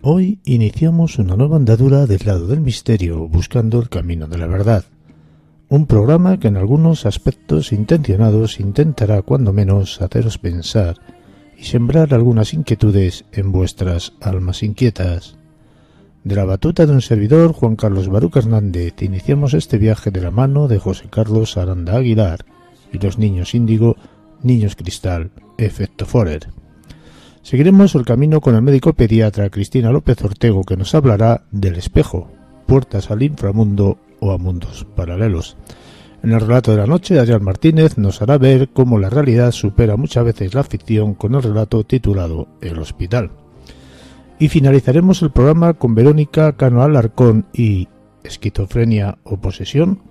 Hoy iniciamos una nueva andadura del lado del misterio, buscando el camino de la verdad. Un programa que en algunos aspectos intencionados intentará cuando menos haceros pensar y sembrar algunas inquietudes en vuestras almas inquietas. De la batuta de un servidor, Juan Carlos Baruch Hernández, iniciamos este viaje de la mano de José Carlos Aranda Aguilar y los niños índigo, niños cristal, efecto Forer. Seguiremos el camino con el médico pediatra Cristina López Ortego, que nos hablará del espejo, puertas al inframundo o a mundos paralelos. En el relato de la noche, Adrián Martínez nos hará ver cómo la realidad supera muchas veces la ficción con el relato titulado El Hospital. Y finalizaremos el programa con Verónica Cano Alarcón y ¿esquizofrenia o posesión?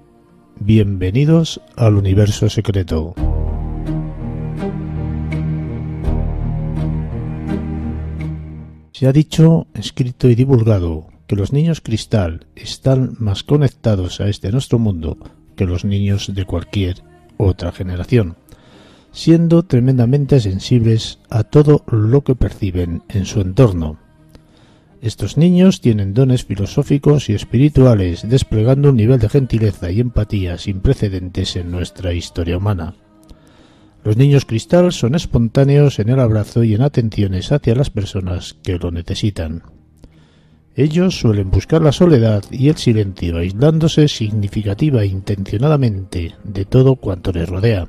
Bienvenidos al universo secreto. Se ha dicho, escrito y divulgado que los niños cristal están más conectados a este nuestro mundo que los niños de cualquier otra generación, siendo tremendamente sensibles a todo lo que perciben en su entorno. Estos niños tienen dones filosóficos y espirituales, desplegando un nivel de gentileza y empatía sin precedentes en nuestra historia humana. Los niños cristal son espontáneos en el abrazo y en atenciones hacia las personas que lo necesitan. Ellos suelen buscar la soledad y el silencio, aislándose significativa e intencionadamente de todo cuanto les rodea.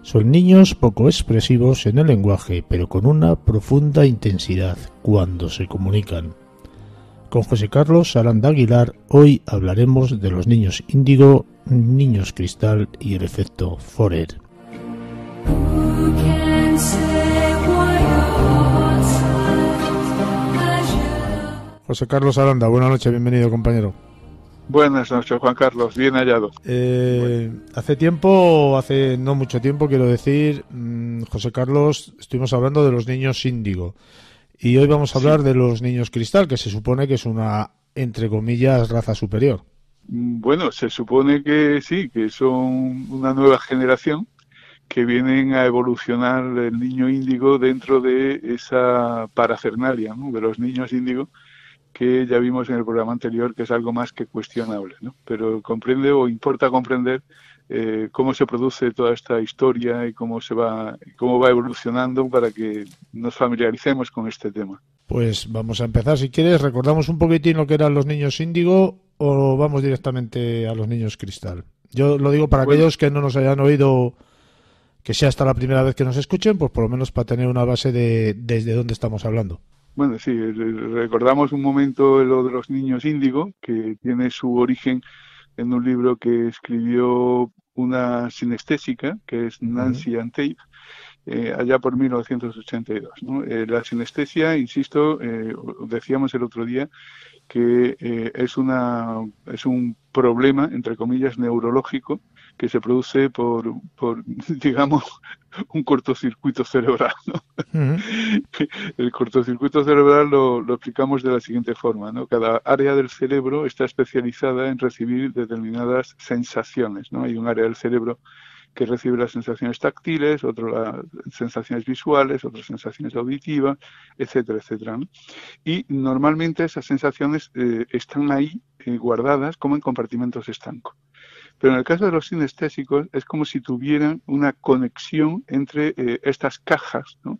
Son niños poco expresivos en el lenguaje, pero con una profunda intensidad cuando se comunican. Con José Carlos Aranda Aguilar hoy hablaremos de los niños índigo, niños cristal y el efecto Forer. José Carlos Aranda, buenas noches, bienvenido, compañero. Buenas noches, Juan Carlos, bien hallado. Hace no mucho tiempo, quiero decir, José Carlos, estuvimos hablando de los niños índigo y hoy vamos a hablar de los niños cristal, que se supone que es una, entre comillas, raza superior. Bueno, se supone que sí, que son una nueva generación que vienen a evolucionar el niño índigo dentro de esa parafernalia, ¿no?, de los niños índigo, que ya vimos en el programa anterior que es algo más que cuestionable, ¿no? Pero comprende o importa comprender cómo se produce toda esta historia y cómo va evolucionando para que nos familiaricemos con este tema. Pues vamos a empezar, si quieres, recordamos un poquitín lo que eran los niños índigo o vamos directamente a los niños cristal. Yo lo digo para aquellos que no nos hayan oído, que sea hasta la primera vez que nos escuchen, pues por lo menos para tener una base de desde dónde estamos hablando. Bueno, sí, recordamos un momento lo de los niños índigo, que tiene su origen en un libro que escribió una sinestésica, que es Nancy Ann Tate, allá por 1982, ¿no? La sinestesia, insisto, decíamos el otro día, que es un problema, entre comillas, neurológico, que se produce por digamos, un cortocircuito cerebral, ¿no? El cortocircuito cerebral lo explicamos de la siguiente forma, ¿no? Cada área del cerebro está especializada en recibir determinadas sensaciones, ¿no? Hay un área del cerebro que recibe las sensaciones táctiles, otro las sensaciones visuales, otras sensaciones auditivas, etcétera, etcétera, ¿no? Y normalmente esas sensaciones están ahí guardadas como en compartimentos estancos. Pero en el caso de los sinestésicos es como si tuvieran una conexión entre estas cajas, ¿no?,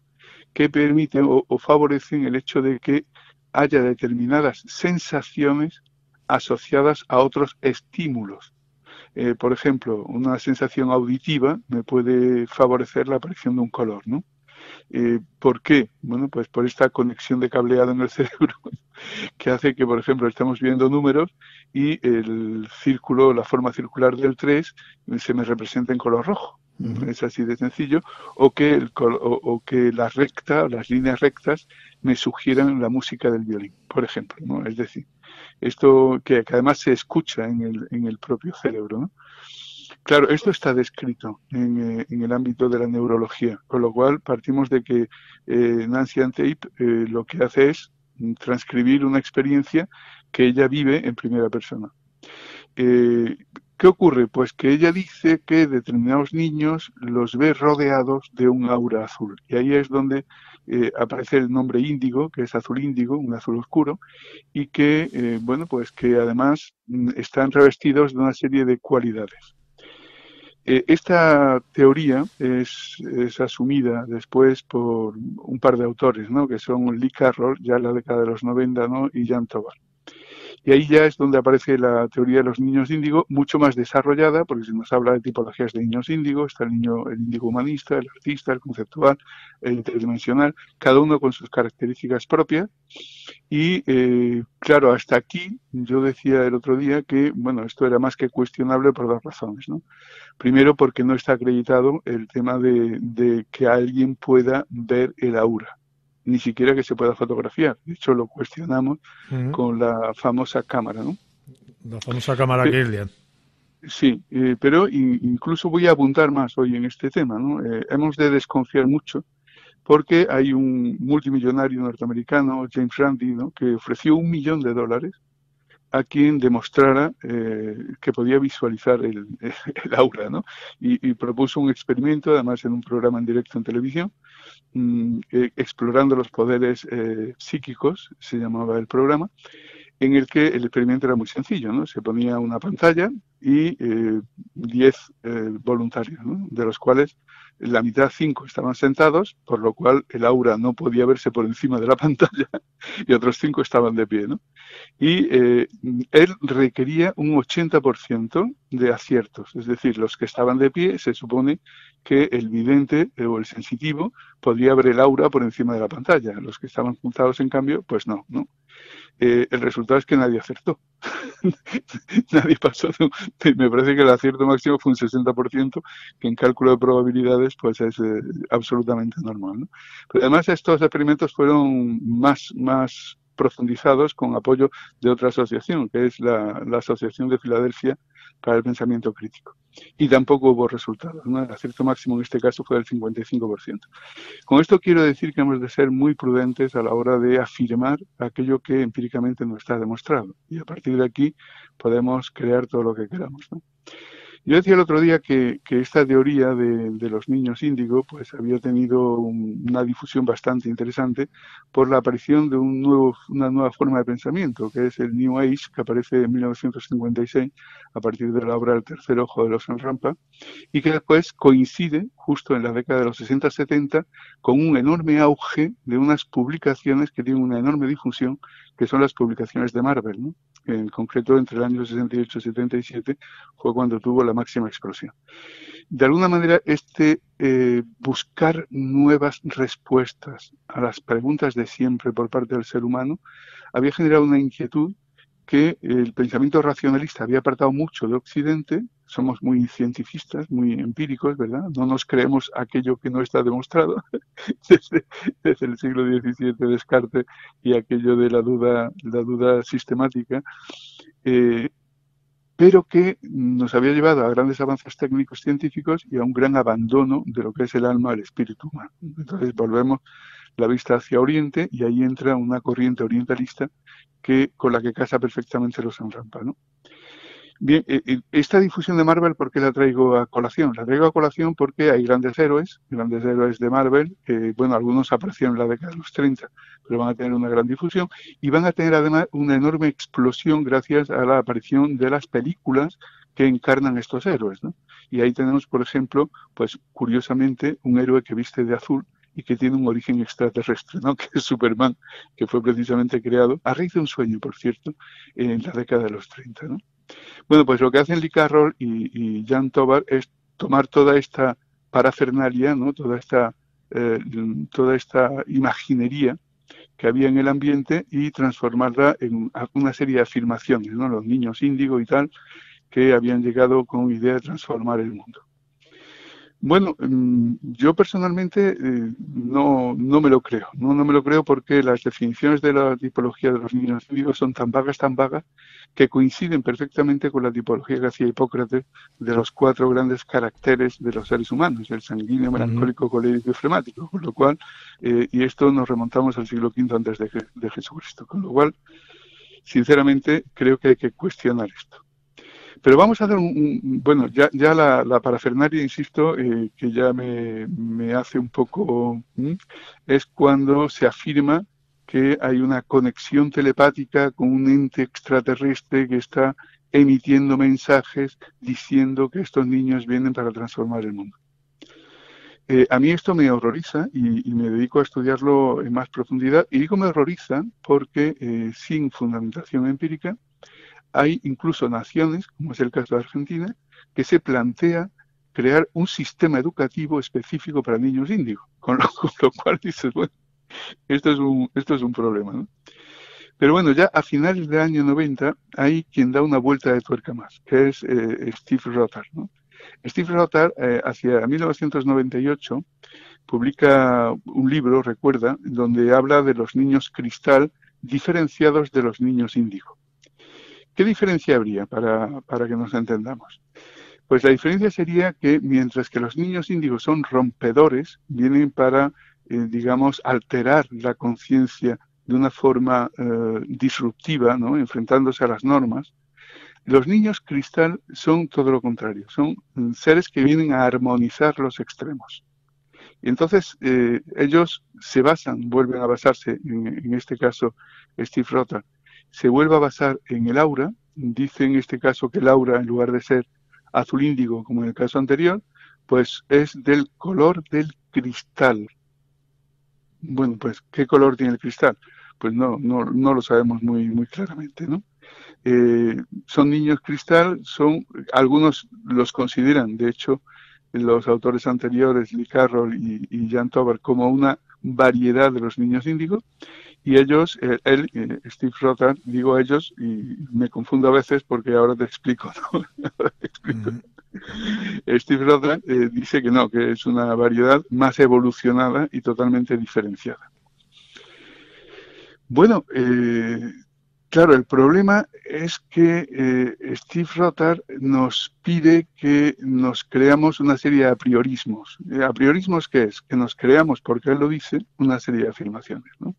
que permiten o favorecen el hecho de que haya determinadas sensaciones asociadas a otros estímulos. Por ejemplo, una sensación auditiva me puede favorecer la aparición de un color, ¿no? ¿Por qué? Bueno, pues por esta conexión de cableado en el cerebro que hace que, por ejemplo, estemos viendo números y el círculo, la forma circular del 3 se me representa en color rojo. Es así de sencillo. O que la recta, las líneas rectas me sugieran la música del violín, por ejemplo, ¿no? Es decir, esto que además se escucha en el propio cerebro, ¿no? Claro, esto está descrito en el ámbito de la neurología, con lo cual partimos de que Nancy Ann Tate lo que hace es transcribir una experiencia que ella vive en primera persona. ¿Qué ocurre? Pues que ella dice que determinados niños los ve rodeados de un aura azul. Y ahí es donde aparece el nombre índigo, que es azul índigo, un azul oscuro, y que, bueno, pues que además están revestidos de una serie de cualidades. Esta teoría es asumida después por un par de autores, ¿no? Que son Lee Carroll, ya en la década de los 90, ¿no? Y Jan Tovar. Y ahí ya es donde aparece la teoría de los niños índigo, mucho más desarrollada, porque se nos habla de tipologías de niños índigo, está el índigo humanista, el artista, el conceptual, el interdimensional, cada uno con sus características propias. Y claro, hasta aquí yo decía el otro día que, bueno, esto era más que cuestionable por dos razones, ¿no? Primero, porque no está acreditado el tema de que alguien pueda ver el aura, ni siquiera que se pueda fotografiar. De hecho, lo cuestionamos con la famosa cámara, ¿no? La famosa cámara Kirlian. Sí, pero incluso voy a apuntar más hoy en este tema, ¿no? Hemos de desconfiar mucho porque hay un multimillonario norteamericano, James Randi, ¿no? Que ofreció $1 millón a quien demostrara que podía visualizar el aura, ¿no? Y propuso un experimento, además en un programa en directo en televisión, explorando los poderes psíquicos, se llamaba el programa, en el que el experimento era muy sencillo, ¿no? Se ponía una pantalla y 10 voluntarios, ¿no? De los cuales la mitad, 5, estaban sentados, por lo cual el aura no podía verse por encima de la pantalla y otros 5 estaban de pie, ¿no? Y él requería un 80% de aciertos, es decir, los que estaban de pie se supone que el vidente o el sensitivo podría ver el aura por encima de la pantalla, los que estaban juntados en cambio, pues no, ¿no? El resultado es que nadie acertó. Nadie pasó. Me parece que el acierto máximo fue un 60%, que en cálculo de probabilidades pues es absolutamente normal, ¿no? Pero además estos experimentos fueron más profundizados con apoyo de otra asociación, que es la Asociación de Filadelfia para el Pensamiento Crítico. Y tampoco hubo resultados, ¿no? El acierto máximo en este caso fue del 55%. Con esto quiero decir que hemos de ser muy prudentes a la hora de afirmar aquello que empíricamente no está demostrado. Y a partir de aquí podemos crear todo lo que queramos, ¿no? Yo decía el otro día que esta teoría de los niños índigo pues había tenido una difusión bastante interesante por la aparición de una nueva forma de pensamiento, que es el New Age, que aparece en 1956 a partir de la obra El tercer ojo de Lawson Rampa, y que después coincide justo en la década de los 60-70 con un enorme auge de unas publicaciones que tienen una enorme difusión, que son las publicaciones de Marvel, ¿no? En concreto, entre el año 68 y 77 fue cuando tuvo la máxima explosión. De alguna manera, buscar nuevas respuestas a las preguntas de siempre por parte del ser humano había generado una inquietud que el pensamiento racionalista había apartado mucho de Occidente. Somos muy cientificistas, muy empíricos, ¿verdad? No nos creemos aquello que no está demostrado desde el siglo XVII, Descartes, y aquello de la duda sistemática, pero que nos había llevado a grandes avances técnicos científicos y a un gran abandono de lo que es el alma, el espíritu humano. Entonces volvemos la vista hacia Oriente y ahí entra una corriente orientalista con la que casa perfectamente Lawson Rampa, ¿no? Bien, esta difusión de Marvel, ¿por qué la traigo a colación? La traigo a colación porque hay grandes héroes de Marvel, que, bueno, algunos aparecieron en la década de los 30, pero van a tener una gran difusión y van a tener además una enorme explosión gracias a la aparición de las películas que encarnan estos héroes, ¿no? Y ahí tenemos, por ejemplo, pues curiosamente, un héroe que viste de azul y que tiene un origen extraterrestre, ¿no? Que es Superman, que fue precisamente creado, a raíz de un sueño, por cierto, en la década de los 30, ¿no? Bueno, pues lo que hacen Lee Carroll y Jan Tovar es tomar toda esta parafernalia, ¿no? Toda esta imaginería que había en el ambiente y transformarla en una serie de afirmaciones, ¿no? Los niños índigo y tal, que habían llegado con idea de transformar el mundo. Bueno, yo personalmente no me lo creo. No me lo creo porque las definiciones de la tipología de los niños índigos son tan vagas, que coinciden perfectamente con la tipología que hacía Hipócrates de los 4 grandes caracteres de los seres humanos, el sanguíneo, melancólico, colérico y flemático. Con lo cual, y esto nos remontamos al siglo V antes de Jesucristo. Con lo cual, sinceramente, creo que hay que cuestionar esto. Pero vamos a hacer bueno, ya la parafernalia, insisto, que ya me hace un poco, es cuando se afirma que hay una conexión telepática con un ente extraterrestre que está emitiendo mensajes diciendo que estos niños vienen para transformar el mundo. A mí esto me horroriza y me dedico a estudiarlo en más profundidad. Y digo me horroriza porque sin fundamentación empírica hay incluso naciones, como es el caso de Argentina, que se plantea crear un sistema educativo específico para niños índigos, con lo cual dices, bueno, esto es un problema, ¿no? Pero bueno, ya a finales del año 90 hay quien da una vuelta de tuerca más, que es Steve Rothard, ¿no? Steve Rothard, hacia 1998, publica un libro, recuerda, donde habla de los niños cristal diferenciados de los niños índigo. ¿Qué diferencia habría para que nos entendamos? Pues la diferencia sería que mientras que los niños índigos son rompedores, vienen para, digamos, alterar la conciencia de una forma disruptiva, ¿no? Enfrentándose a las normas, los niños cristal son todo lo contrario, son seres que vienen a armonizar los extremos. Y entonces ellos vuelven a basarse, en este caso Steve Rothard, se vuelve a basar en el aura, dice en este caso que el aura, en lugar de ser azul índigo como en el caso anterior, pues es del color del cristal. Bueno, pues ¿qué color tiene el cristal? Pues no lo sabemos muy claramente, ¿no? Son niños cristal, algunos los consideran, de hecho, los autores anteriores, Lee Carroll y Jan Tober, como una variedad de los niños índigos, y ellos, Steve Rothard, digo ellos, y me confundo a veces porque ahora te explico, ¿no? Ahora te explico. Steve Rothard dice que no, que es una variedad más evolucionada y totalmente diferenciada. Bueno, claro, el problema es que Steve Rothard nos pide que nos creamos una serie de apriorismos. ¿Apriorismos qué es? Que nos creamos, porque él lo dice, una serie de afirmaciones, ¿no?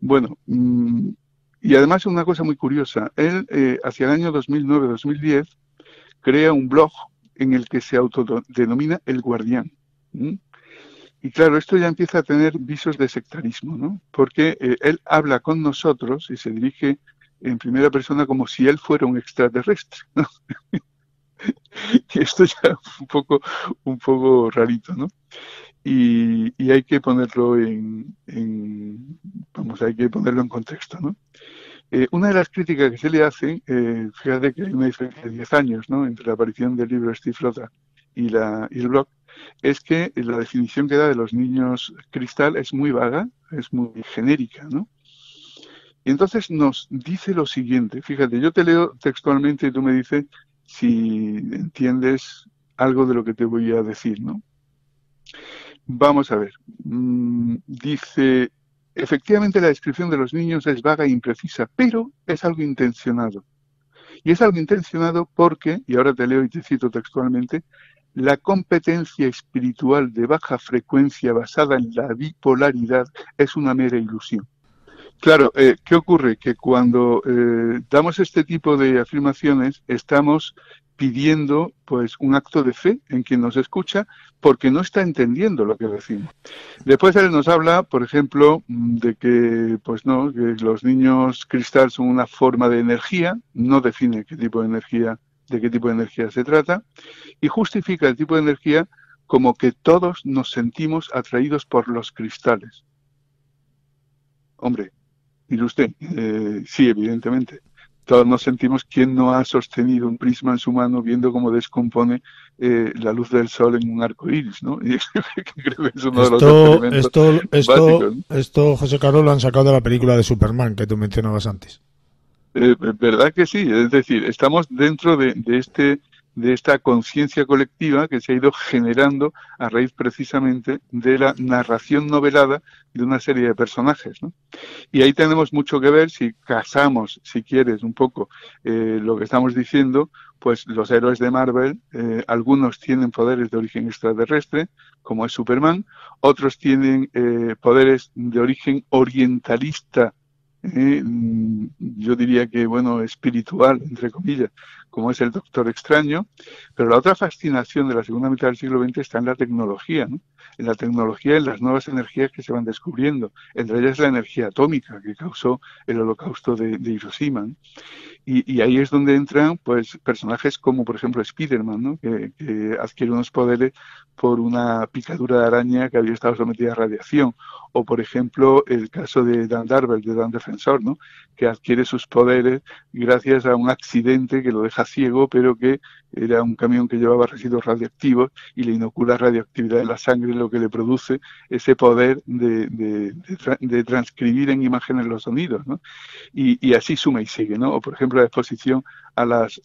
Bueno, y además una cosa muy curiosa. Él, hacia el año 2009-2010, crea un blog en el que se autodenomina El Guardián. Y claro, esto ya empieza a tener visos de sectarismo, ¿no? Porque él habla con nosotros y se dirige en primera persona como si él fuera un extraterrestre, ¿no? Y esto ya es un poco rarito, ¿no? Y hay que ponerlo hay que ponerlo en contexto, ¿no? Una de las críticas que se le hace, fíjate que hay una diferencia de 10 años, ¿no?, entre la aparición del libro Steve Rothard y el blog, es que la definición que da de los niños cristal es muy vaga, es muy genérica, ¿no? Y entonces nos dice lo siguiente, fíjate, yo te leo textualmente y tú me dices si entiendes algo de lo que te voy a decir, ¿no? Vamos a ver, dice, efectivamente la descripción de los niños es vaga e imprecisa, pero es algo intencionado. Y es algo intencionado porque, y ahora te leo y te cito textualmente, la competencia espiritual de baja frecuencia basada en la bipolaridad es una mera ilusión. Claro, ¿qué ocurre? Que cuando damos este tipo de afirmaciones estamos pidiendo pues un acto de fe en quien nos escucha porque no está entendiendo lo que decimos. Después él nos habla, por ejemplo, de que pues no, que los niños cristal son una forma de energía, no define de qué tipo de energía se trata, y justifica el tipo de energía como que todos nos sentimos atraídos por los cristales. Hombre, mire usted, sí, evidentemente. Todos nos sentimos, ¿quién no ha sostenido un prisma en su mano viendo cómo descompone la luz del sol en un arco iris, ¿no? Y creo que es uno de los experimentos básicos, ¿no? Esto, José Carlos, lo han sacado de la película de Superman que tú mencionabas antes. ¿Verdad que sí? Es decir, estamos dentro de esta conciencia colectiva que se ha ido generando a raíz precisamente de la narración novelada de una serie de personajes, ¿no? Y ahí tenemos mucho que ver si casamos, si quieres, un poco lo que estamos diciendo, pues los héroes de Marvel, algunos tienen poderes de origen extraterrestre, como es Superman, otros tienen poderes de origen orientalista, yo diría que, bueno, espiritual, entre comillas, como es el Doctor Extraño, pero la otra fascinación de la segunda mitad del siglo XX está en la tecnología, ¿no? En la tecnología, en las nuevas energías que se van descubriendo, entre ellas la energía atómica que causó el holocausto de Hiroshima, ¿no? Y ahí es donde entran pues personajes como por ejemplo Spider-Man, ¿no? Que adquiere unos poderes por una picadura de araña que había estado sometida a radiación, o por ejemplo el caso de Dan Darvel, de Dan Defensor, ¿no? Que adquiere sus poderes gracias a un accidente que lo deja ciego, pero que era un camión que llevaba residuos radioactivos y le inocula radioactividad en la sangre, lo que le produce ese poder de transcribir en imágenes los sonidos, ¿no? Y así suma y sigue, ¿no? O por ejemplo la exposición a la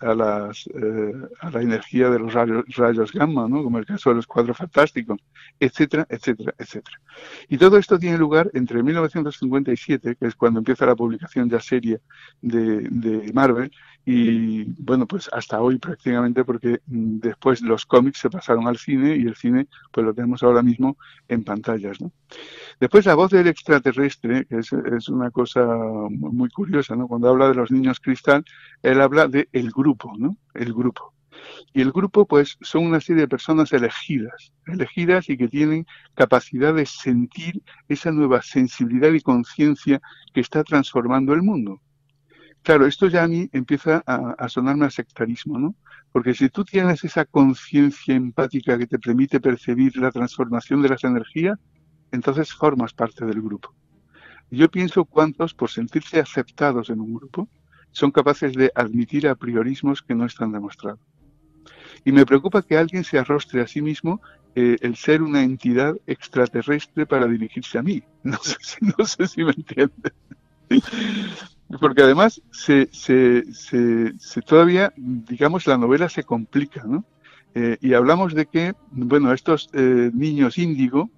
energía de los rayos gamma, ¿no? Como el caso de los Cuatro Fantásticos, etcétera, etcétera, etcétera. Y todo esto tiene lugar entre 1957, que es cuando empieza la publicación ya seria de Marvel, y bueno, pues hasta hoy prácticamente, porque después los cómics se pasaron al cine y el cine pues lo tenemos ahora mismo en pantallas, ¿no? Después la voz del extraterrestre, que es una cosa muy curiosa, ¿no? Cuando habla de los niños cristal, él habla de el grupo, ¿no? El grupo. Y el grupo, pues, son una serie de personas elegidas y que tienen capacidad de sentir esa nueva sensibilidad y conciencia que está transformando el mundo. Claro, esto ya a mí empieza a sonarme a sectarismo, ¿no? Porque si tú tienes esa conciencia empática que te permite percibir la transformación de las energías, entonces formas parte del grupo. Yo pienso cuántos, por sentirse aceptados en un grupo, son capaces de admitir a priorismos que no están demostrados. Y me preocupa que alguien se arrostre a sí mismo el ser una entidad extraterrestre para dirigirse a mí. No sé si me entiendes. Porque además todavía, digamos, la novela se complica, ¿no? Y hablamos de que, bueno, estos niños índigo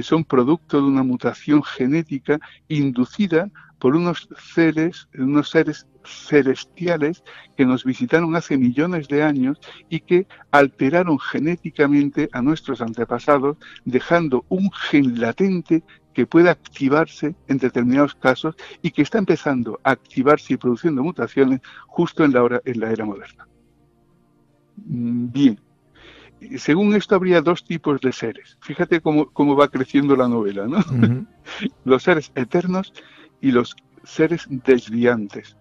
son producto de una mutación genética inducida por unos seres celestiales que nos visitaron hace millones de años y que alteraron genéticamente a nuestros antepasados, dejando un gen latente que puede activarse en determinados casos y que está empezando a activarse y produciendo mutaciones justo en la era moderna. Bien. Según esto habría dos tipos de seres. Fíjate cómo va creciendo la novela, ¿no? Uh-huh. Los seres eternos y los seres desviantes.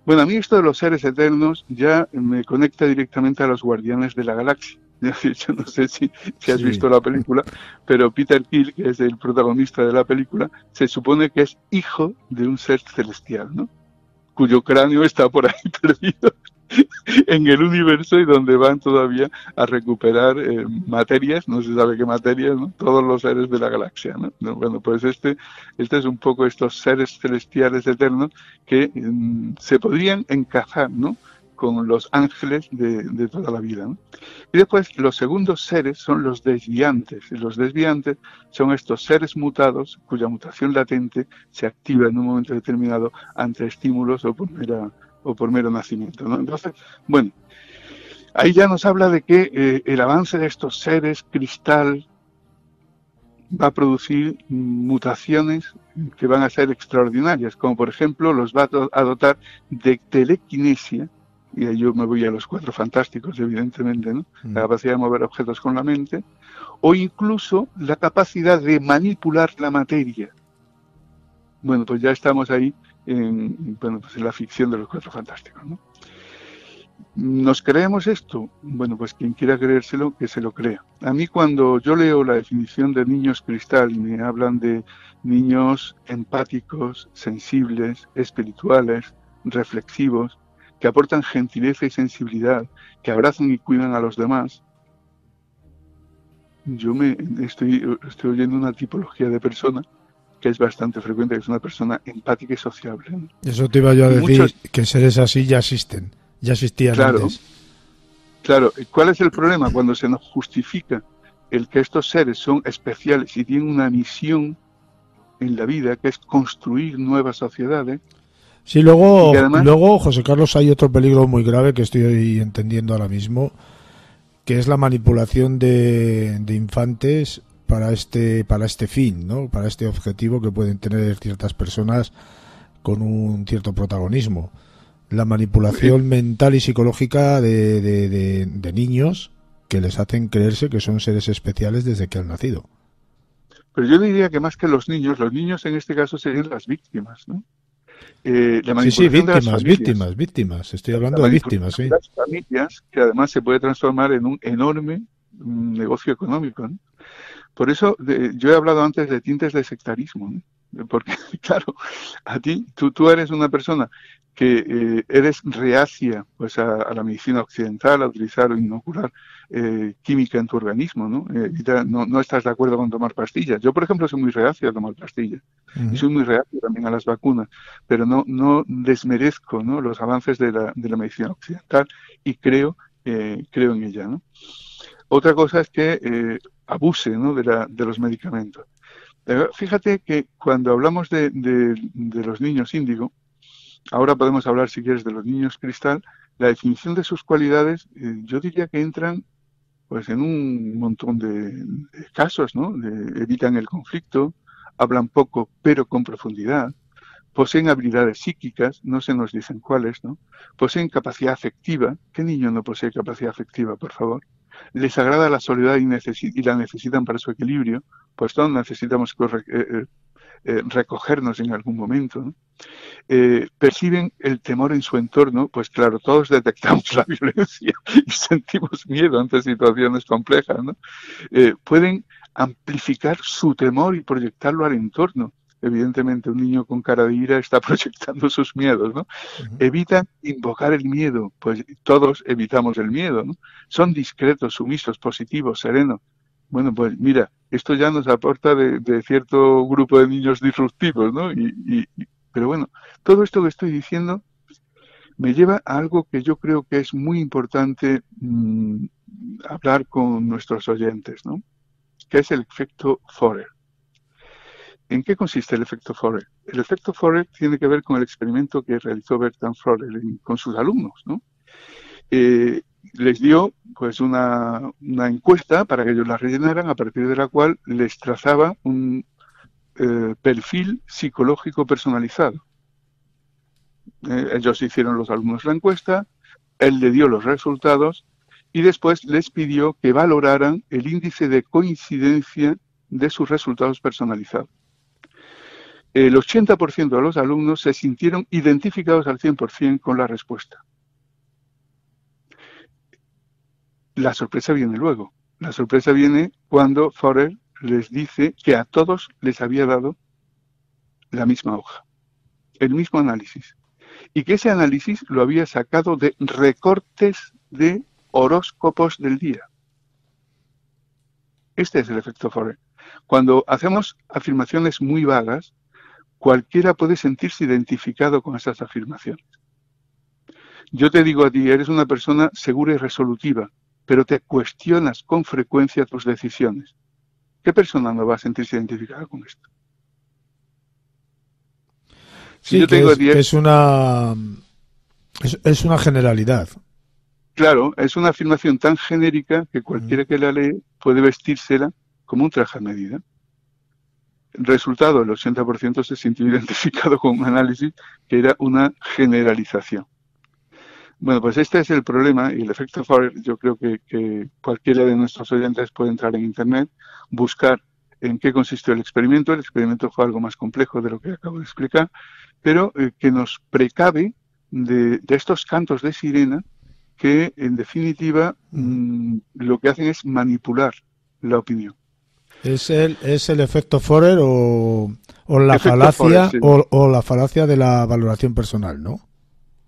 Bueno, a mí esto de los seres eternos ya me conecta directamente a los Guardianes de la Galaxia. Yo no sé si has visto la película, pero Peter Quill, que es el protagonista de la película, se supone que es hijo de un ser celestial, ¿no? Cuyo cráneo está por ahí perdido en el universo y donde van todavía a recuperar materias, no se sabe qué materias, ¿no? Todos los seres de la galaxia, ¿no? Bueno, pues este es un poco estos seres celestiales eternos que se podrían encajar, ¿no? Con los ángeles de toda la vida, ¿no? Y después los segundos seres son los desviantes. Y los desviantes son estos seres mutados cuya mutación latente se activa en un momento determinado ante estímulos o por mero nacimiento, ¿no? Entonces, bueno, ahí ya nos habla de que el avance de estos seres cristal va a producir mutaciones que van a ser extraordinarias, como por ejemplo los va a dotar de telequinesia, y ahí yo me voy a los Cuatro Fantásticos, evidentemente, ¿no? La capacidad de mover objetos con la mente, o incluso la capacidad de manipular la materia. Bueno, pues ya estamos ahí en la ficción de los Cuatro Fantásticos, ¿no? ¿Nos creemos esto? Bueno, pues quien quiera creérselo, que se lo crea. A mí cuando yo leo la definición de niños cristal y me hablan de niños empáticos, sensibles, espirituales, reflexivos, que aportan gentileza y sensibilidad, que abrazan y cuidan a los demás, yo estoy oyendo una tipología de persona que es bastante frecuente, que es una persona empática y sociable, ¿no? Eso te iba yo a decir, que seres así ya existían antes. Claro, ¿cuál es el problema? Cuando se nos justifica el que estos seres son especiales y tienen una misión en la vida, que es construir nuevas sociedades. Sí, luego, José Carlos, hay otro peligro muy grave que estoy entendiendo ahora mismo, que es la manipulación de infantes para este fin, ¿no? Para este objetivo que pueden tener ciertas personas con un cierto protagonismo. La manipulación mental y psicológica de niños que les hacen creerse que son seres especiales desde que han nacido. Pero yo diría que más que los niños en este caso serían las víctimas, ¿no? La Sí, manipulación de las familias. víctimas. Estoy La hablando de víctimas, manipulación sí. de las familias, que además se puede transformar en un enorme negocio económico, ¿no? Por eso yo he hablado antes de tintes de sectarismo, ¿no? Porque, claro, a ti, tú eres una persona que eres reacia pues a la medicina occidental, a utilizar o inocular química en tu organismo, ¿no? No estás de acuerdo con tomar pastillas. Yo, por ejemplo, soy muy reacio a tomar pastillas y soy muy reacio también a las vacunas, pero no desmerezco, ¿no?, los avances de la medicina occidental y creo en ella, ¿no? Otra cosa es que abuse, ¿no?, de los medicamentos. Fíjate que cuando hablamos de los niños índigo, ahora podemos hablar, si quieres, de los niños cristal, la definición de sus cualidades, yo diría que entran pues en un montón de casos, ¿no? Evitan el conflicto, hablan poco pero con profundidad, poseen habilidades psíquicas, no se nos dicen cuáles, ¿no? Poseen capacidad afectiva. ¿Qué niño no posee capacidad afectiva, por favor? Les agrada la soledad y la necesitan para su equilibrio, pues todos necesitamos recogernos en algún momento, ¿no? Perciben el temor en su entorno, pues claro, todos detectamos la violencia y sentimos miedo ante situaciones complejas, ¿no? Pueden amplificar su temor y proyectarlo al entorno. Evidentemente, un niño con cara de ira está proyectando sus miedos, ¿no? Evitan invocar el miedo, pues todos evitamos el miedo, ¿no? Son discretos, sumisos, positivos, serenos. Bueno, pues mira, esto ya nos aporta de cierto grupo de niños disruptivos, ¿no? Pero bueno, todo esto que estoy diciendo me lleva a algo que yo creo que es muy importante hablar con nuestros oyentes, ¿no? Que es el efecto Forer. ¿En qué consiste el efecto Forer? El efecto Forer tiene que ver con el experimento que realizó Bertrand Forer con sus alumnos, ¿no? Les dio pues una encuesta para que ellos la rellenaran, a partir de la cual les trazaba un perfil psicológico personalizado. Ellos hicieron, los alumnos, la encuesta, él le dio los resultados y después les pidió que valoraran el índice de coincidencia de sus resultados personalizados. El 80% de los alumnos se sintieron identificados al 100% con la respuesta. La sorpresa viene luego. La sorpresa viene cuando Forer les dice que a todos les había dado la misma hoja, el mismo análisis, y que ese análisis lo había sacado de recortes de horóscopos del día. Este es el efecto Forer. Cuando hacemos afirmaciones muy vagas, cualquiera puede sentirse identificado con esas afirmaciones. Yo te digo a ti, eres una persona segura y resolutiva, pero te cuestionas con frecuencia tus decisiones. ¿Qué persona no va a sentirse identificada con esto? Si sí, yo te digo a ti, es una generalidad. Claro, es una afirmación tan genérica que cualquiera que la lee puede vestírsela como un traje a medida. El resultado, el 80% se sintió identificado con un análisis que era una generalización. Bueno, pues este es el problema y el efecto Forer. Yo creo que cualquiera de nuestros oyentes puede entrar en Internet, buscar en qué consistió el experimento. El experimento fue algo más complejo de lo que acabo de explicar, pero que nos precave de estos cantos de sirena que, en definitiva, lo que hacen es manipular la opinión. ¿Es el efecto Forer o la falacia Forer, sí, o la falacia de la valoración personal, ¿no?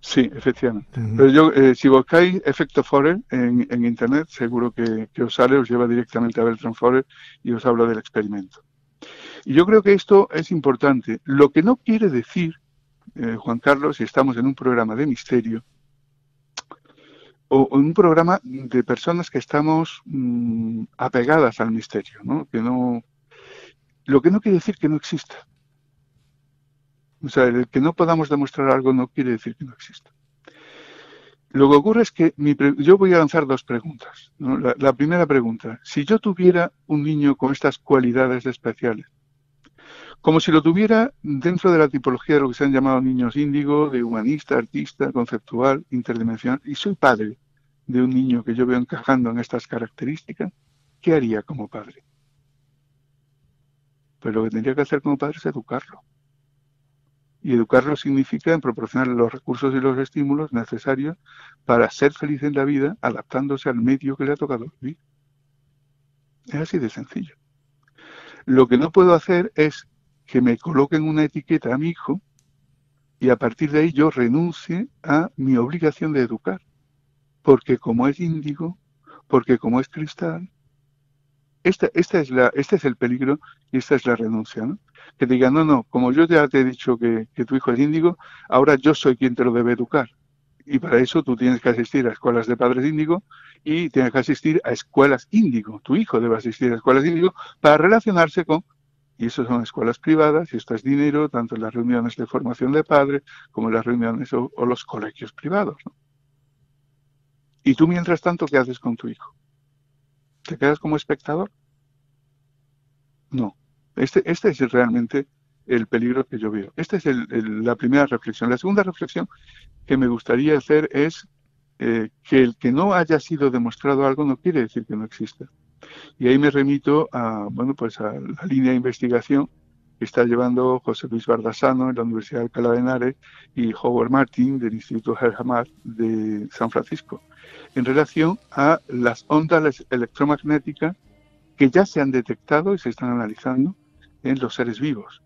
Sí, efectivamente. Pero yo, si buscáis efecto Forer en Internet, seguro que os sale, os lleva directamente a Bertrand Forer y os habla del experimento. Y yo creo que esto es importante. Lo que no quiere decir, Juan Carlos, si estamos en un programa de misterio, o en un programa de personas que estamos apegadas al misterio, ¿no? Lo que no quiere decir que no exista. O sea, el que no podamos demostrar algo no quiere decir que no exista. Lo que ocurre es que yo voy a lanzar dos preguntas, ¿no? La primera pregunta: si yo tuviera un niño con estas cualidades especiales, como si lo tuviera dentro de la tipología de lo que se han llamado niños índigo, de humanista, artista, conceptual, interdimensional, y soy padre de un niño que yo veo encajando en estas características, ¿qué haría como padre? Pues lo que tendría que hacer como padre es educarlo. Y educarlo significa en proporcionarle los recursos y los estímulos necesarios para ser feliz en la vida, adaptándose al medio que le ha tocado vivir. Es así de sencillo. Lo que no puedo hacer es que me coloquen una etiqueta a mi hijo y a partir de ahí yo renuncie a mi obligación de educar. Porque como es índigo, porque como es cristal, este es el peligro y esta es la renuncia, ¿no? Que te digan, no, como yo ya te he dicho que tu hijo es índigo, ahora yo soy quien te lo debe educar. Y para eso tú tienes que asistir a escuelas de padres índigo y tienes que asistir a escuelas índigo. Tu hijo debe asistir a escuelas índigo para relacionarse con, y eso son escuelas privadas, y esto es dinero, tanto en las reuniones de formación de padres como en las reuniones o los colegios privados, ¿no? Y tú, mientras tanto, ¿qué haces con tu hijo? ¿Te quedas como espectador? No. Este es realmente el peligro que yo veo. Esta es la primera reflexión. La segunda reflexión que me gustaría hacer es que el que no haya sido demostrado algo no quiere decir que no exista. Y ahí me remito a, bueno, pues a la línea de investigación que está llevando José Luis Bardasano en la Universidad de Alcalá de Henares y Howard Martin del Instituto Herhamar de San Francisco, en relación a las ondas electromagnéticas que ya se han detectado y se están analizando en los seres vivos.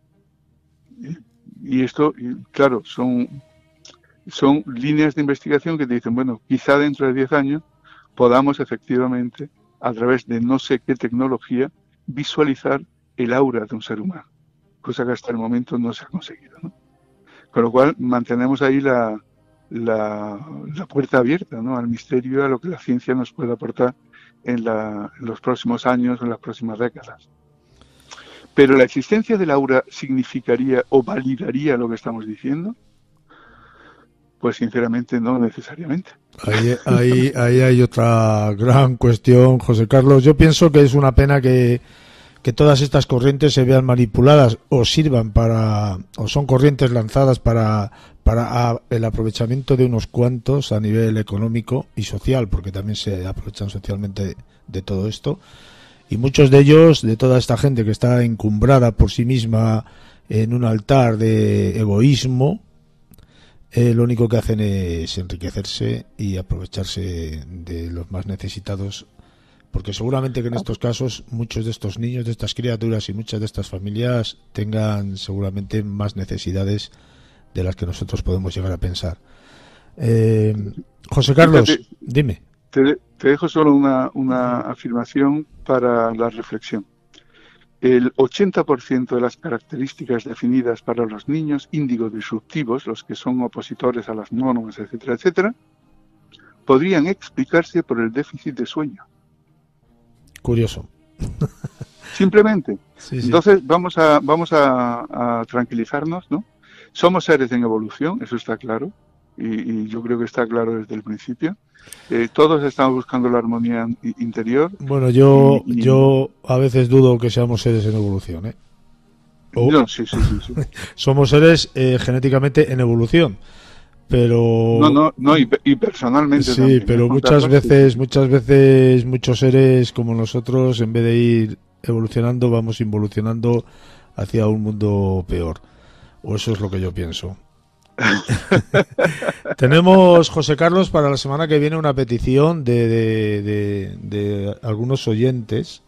Y esto, claro, son líneas de investigación que te dicen, bueno, quizá dentro de 10 años podamos efectivamente, a través de no sé qué tecnología, visualizar el aura de un ser humano, cosa que hasta el momento no se ha conseguido, ¿no? Con lo cual mantenemos ahí la puerta abierta, ¿no?, al misterio, a lo que la ciencia nos puede aportar en los próximos años, en las próximas décadas. Pero la existencia del aura significaría o validaría lo que estamos diciendo. Pues sinceramente no necesariamente. Ahí hay otra gran cuestión, José Carlos. Yo pienso que es una pena que todas estas corrientes se vean manipuladas o sirvan o son corrientes lanzadas para el aprovechamiento de unos cuantos a nivel económico y social, porque también se aprovechan socialmente de todo esto. Y muchos de ellos, de toda esta gente que está encumbrada por sí misma en un altar de egoísmo, lo único que hacen es enriquecerse y aprovecharse de los más necesitados, porque seguramente que en estos casos muchos de estos niños, de estas criaturas y muchas de estas familias tengan seguramente más necesidades de las que nosotros podemos llegar a pensar. José Carlos, fíjate, dime. Te dejo solo una afirmación para la reflexión. El 80% de las características definidas para los niños índigo disruptivos, los que son opositores a las normas, etcétera, etcétera, podrían explicarse por el déficit de sueño. Curioso. Simplemente. Sí. Entonces vamos a tranquilizarnos, ¿no? Somos seres en evolución, eso está claro, y yo creo que está claro desde el principio. Todos estamos buscando la armonía interior. Bueno, yo a veces dudo que seamos seres en evolución, ¿eh? No, sí. Somos seres genéticamente en evolución, pero y personalmente sí, también, pero muchas veces muchos seres como nosotros, en vez de ir evolucionando, vamos involucionando hacia un mundo peor, o eso es lo que yo pienso. Tenemos, José Carlos, para la semana que viene una petición de algunos oyentes,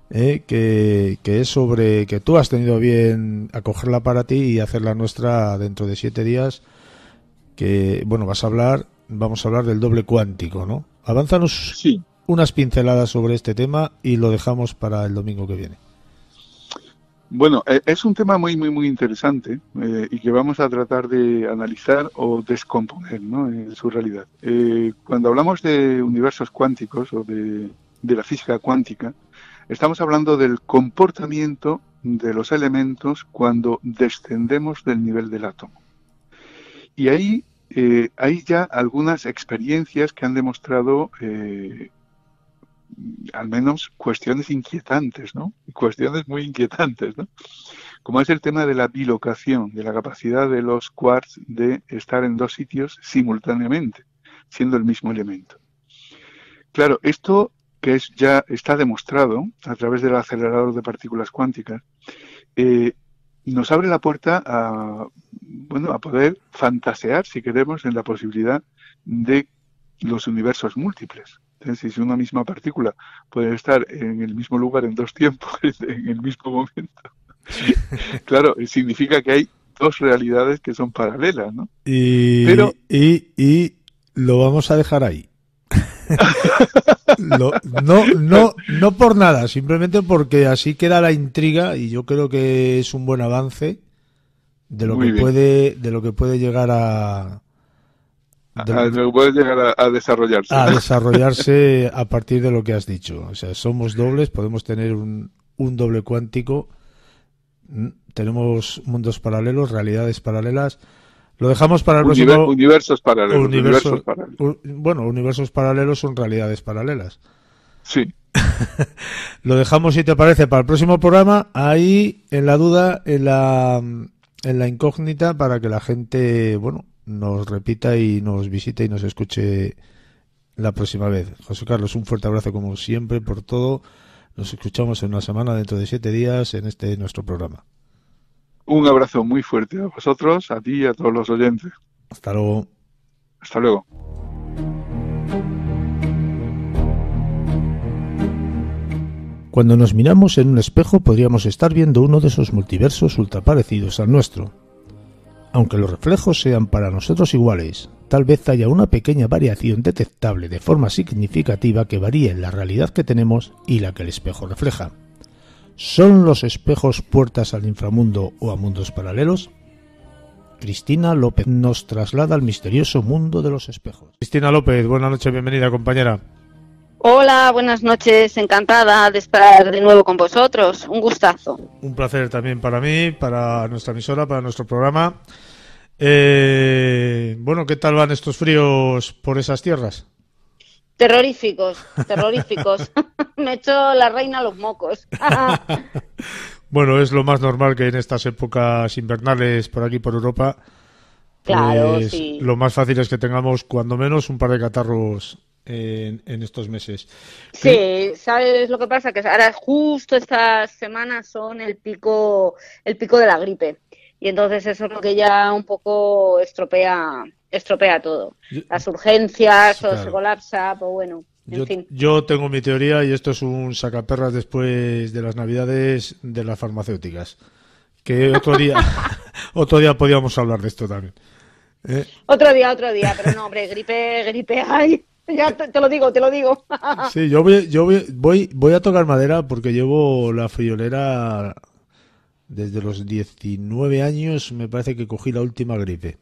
que es sobre que tú has tenido bien acogerla para ti y hacerla nuestra dentro de 7 días, que bueno, vamos a hablar del doble cuántico, ¿no? Avánzanos unas pinceladas sobre este tema y lo dejamos para el domingo que viene. Bueno, es un tema muy interesante y que vamos a tratar de analizar o descomponer, ¿no?, en su realidad. Cuando hablamos de universos cuánticos o de la física cuántica, estamos hablando del comportamiento de los elementos cuando descendemos del nivel del átomo. Y ahí hay ya algunas experiencias que han demostrado al menos cuestiones inquietantes, ¿no? Cuestiones muy inquietantes, ¿no? como es el tema de la bilocación, de la capacidad de los quarks de estar en dos sitios simultáneamente, siendo el mismo elemento. Claro, esto que ya está demostrado a través del acelerador de partículas cuánticas, nos abre la puerta a poder fantasear, si queremos, en la posibilidad de los universos múltiples. Entonces, si una misma partícula puede estar en el mismo lugar en dos tiempos, en el mismo momento, claro, significa que hay dos realidades que son paralelas, ¿no? Pero lo vamos a dejar ahí. No por nada, simplemente porque así queda la intriga y yo creo que es un buen avance de lo que puede llegar a desarrollarse. A desarrollarse a partir de lo que has dicho. O sea, somos dobles, podemos tener un doble cuántico, tenemos mundos paralelos, realidades paralelas. Lo dejamos para el próximo. Universos paralelos. Universos paralelos son realidades paralelas. Sí. Lo dejamos, si te parece, para el próximo programa, ahí en la duda, en la incógnita, para que la gente, nos repita y nos visite y nos escuche la próxima vez. José Carlos, un fuerte abrazo como siempre por todo. Nos escuchamos en una semana, dentro de 7 días, en nuestro programa. Un abrazo muy fuerte a vosotros, a ti y a todos los oyentes. Hasta luego. Hasta luego. Cuando nos miramos en un espejo podríamos estar viendo uno de esos multiversos ultraparecidos al nuestro. Aunque los reflejos sean para nosotros iguales, tal vez haya una pequeña variación detectable de forma significativa que varíe en la realidad que tenemos y la que el espejo refleja. ¿Son los espejos puertas al inframundo o a mundos paralelos? Cristina López nos traslada al misterioso mundo de los espejos. Cristina López, buenas noches, bienvenida, compañera. Hola, buenas noches, encantada de estar de nuevo con vosotros, un gustazo. Un placer también para mí, para nuestra emisora, para nuestro programa. ¿Qué tal van estos fríos por esas tierras? Terroríficos. Me he hecho la reina a los mocos. Bueno, es lo más normal que en estas épocas invernales por aquí, por Europa, claro, pues, sí. Lo más fácil es que tengamos, cuando menos, un par de catarros en estos meses. Sí, ¿sabes lo que pasa? Que ahora justo estas semanas son el pico de la gripe. Y entonces eso es lo que ya un poco estropea todo. Las urgencias, sí, todo claro. se colapsa, pues bueno, en fin. Yo tengo mi teoría y esto es un sacaperras después de las Navidades de las farmacéuticas. Que otro día podíamos hablar de esto también. Otro día, pero no, hombre, gripe hay. Ya te lo digo. Sí, yo voy a tocar madera porque llevo la friolera desde los 19 años, me parece que cogí la última gripe.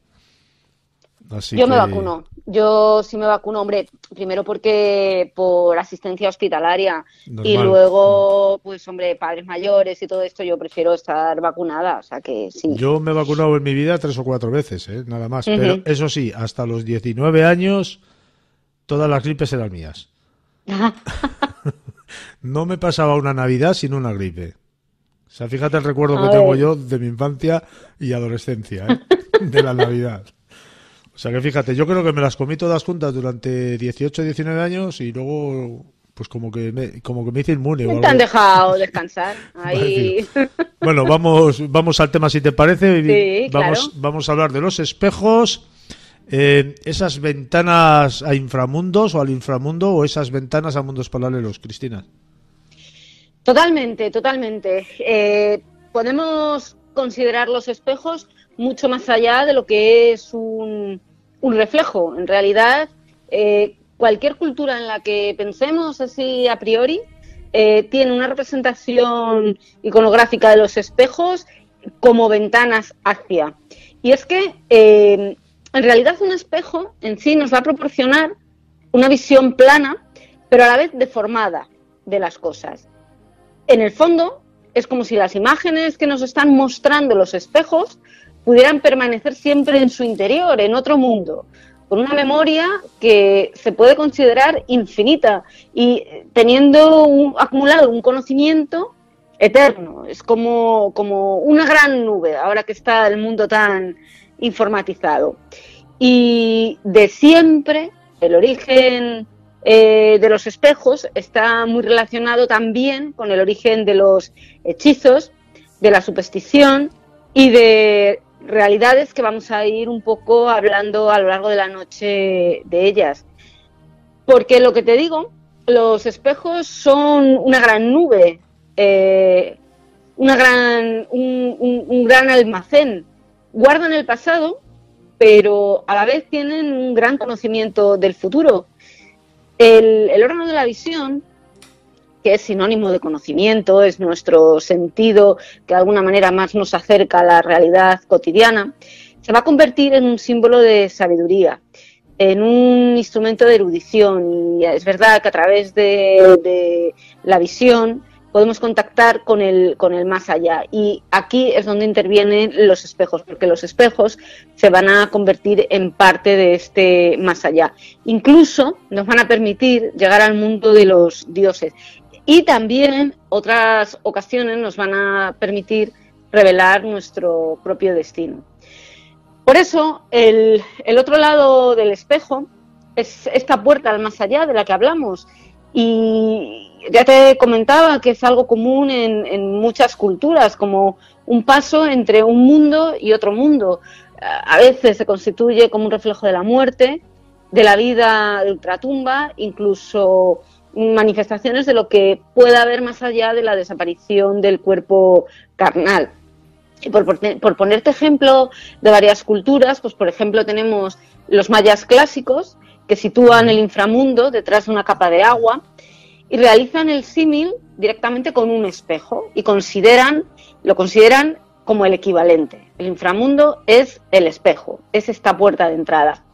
Me vacuno. Yo sí me vacuno, hombre, primero porque por asistencia hospitalaria. Normal. Y luego, pues hombre, padres mayores y todo esto, yo prefiero estar vacunada, o sea que sí. Yo me he vacunado en mi vida 3 o 4 veces, nada más. Pero eso sí, hasta los 19 años todas las gripes eran mías. No me pasaba una Navidad sin una gripe. O sea, fíjate el recuerdo que tengo yo de mi infancia y adolescencia, de la Navidad. O sea que fíjate, yo creo que me las comí todas juntas durante 18 o 19 años y luego pues como que me hice inmune. Te han dejado descansar. Ahí. Bueno, vamos al tema si te parece. Sí, claro. Vamos a hablar de los espejos, esas ventanas a inframundos o al inframundo o esas ventanas a mundos paralelos, Cristina. Totalmente. Podemos considerar los espejos mucho más allá de lo que es un reflejo. En realidad, cualquier cultura en la que pensemos así a priori tiene una representación iconográfica de los espejos como ventanas hacia. Y es que, en realidad, un espejo en sí nos va a proporcionar una visión plana, pero a la vez deformada de las cosas. En el fondo, es como si las imágenes que nos están mostrando los espejos pudieran permanecer siempre en su interior, en otro mundo, con una memoria que se puede considerar infinita y teniendo acumulado un conocimiento eterno, es como una gran nube, ahora que está el mundo tan informatizado. Y de siempre, el origen de los espejos está muy relacionado también con el origen de los hechizos, de la superstición y de realidades que vamos a ir un poco hablando a lo largo de la noche de ellas. Porque lo que te digo, los espejos son una gran nube, un gran almacén. Guardan el pasado, pero a la vez tienen un gran conocimiento del futuro. El órgano de la visión, que es sinónimo de conocimiento, es nuestro sentido que de alguna manera más nos acerca a la realidad cotidiana, se va a convertir en un símbolo de sabiduría, en un instrumento de erudición. Y es verdad que a través de la visión podemos contactar con el más allá. Y aquí es donde intervienen los espejos, porque los espejos se van a convertir en parte de este más allá. Incluso nos van a permitir llegar al mundo de los dioses. Y también otras ocasiones nos van a permitir revelar nuestro propio destino. Por eso, el otro lado del espejo es esta puerta al más allá de la que hablamos. Y ya te comentaba que es algo común en muchas culturas, como un paso entre un mundo y otro mundo. A veces se constituye como un reflejo de la muerte, de la vida de ultratumba, incluso manifestaciones de lo que pueda haber más allá de la desaparición del cuerpo carnal. Y por ponerte ejemplo de varias culturas, pues por ejemplo tenemos los mayas clásicos, que sitúan el inframundo detrás de una capa de agua y realizan el símil directamente con un espejo y lo consideran como el equivalente. El inframundo es el espejo, es esta puerta de entrada.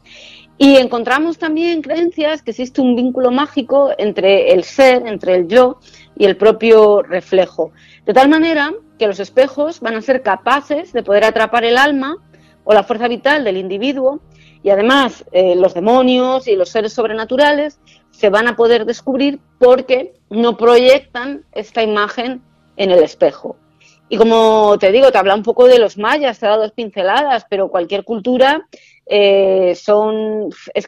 Y encontramos también creencias que existe un vínculo mágico entre el ser, entre el yo y el propio reflejo. De tal manera que los espejos van a ser capaces de poder atrapar el alma o la fuerza vital del individuo, y además los demonios y los seres sobrenaturales se van a poder descubrir porque no proyectan esta imagen en el espejo. Y como te digo, te habla un poco de los mayas, te he dado 2 pinceladas, pero cualquier cultura es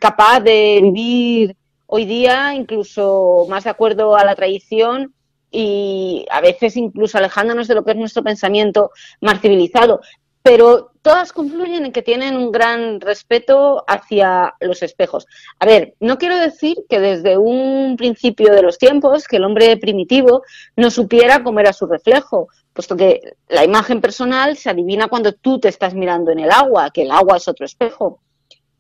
capaz de vivir hoy día incluso más de acuerdo a la tradición y a veces incluso alejándonos de lo que es nuestro pensamiento más civilizado. Pero todas confluyen en que tienen un gran respeto hacia los espejos. A ver, no quiero decir que desde un principio de los tiempos que el hombre primitivo no supiera cómo era su reflejo, puesto que la imagen personal se adivina cuando tú te estás mirando en el agua, que el agua es otro espejo.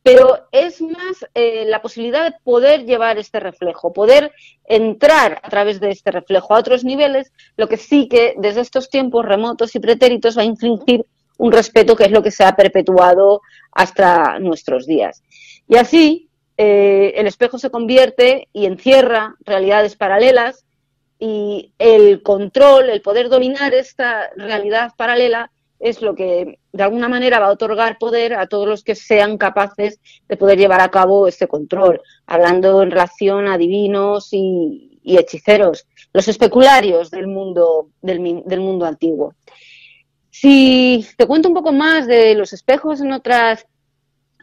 Pero es más la posibilidad de poder llevar este reflejo, poder entrar a través de este reflejo a otros niveles, lo que sí que desde estos tiempos remotos y pretéritos va a infligir un respeto que es lo que se ha perpetuado hasta nuestros días. Y así el espejo se convierte y encierra realidades paralelas y el control, el poder dominar esta realidad paralela es lo que de alguna manera va a otorgar poder a todos los que sean capaces de poder llevar a cabo este control, hablando en relación a divinos y hechiceros, los especularios del mundo antiguo. Si te cuento un poco más de los espejos en otras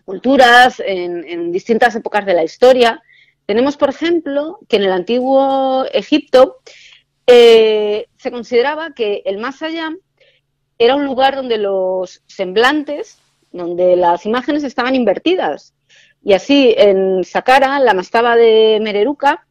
culturas, en distintas épocas de la historia, tenemos, por ejemplo, que en el antiguo Egipto se consideraba que el más allá era un lugar donde los semblantes, donde las imágenes estaban invertidas. Y así, en Saqqara, la mastaba de Mereruca,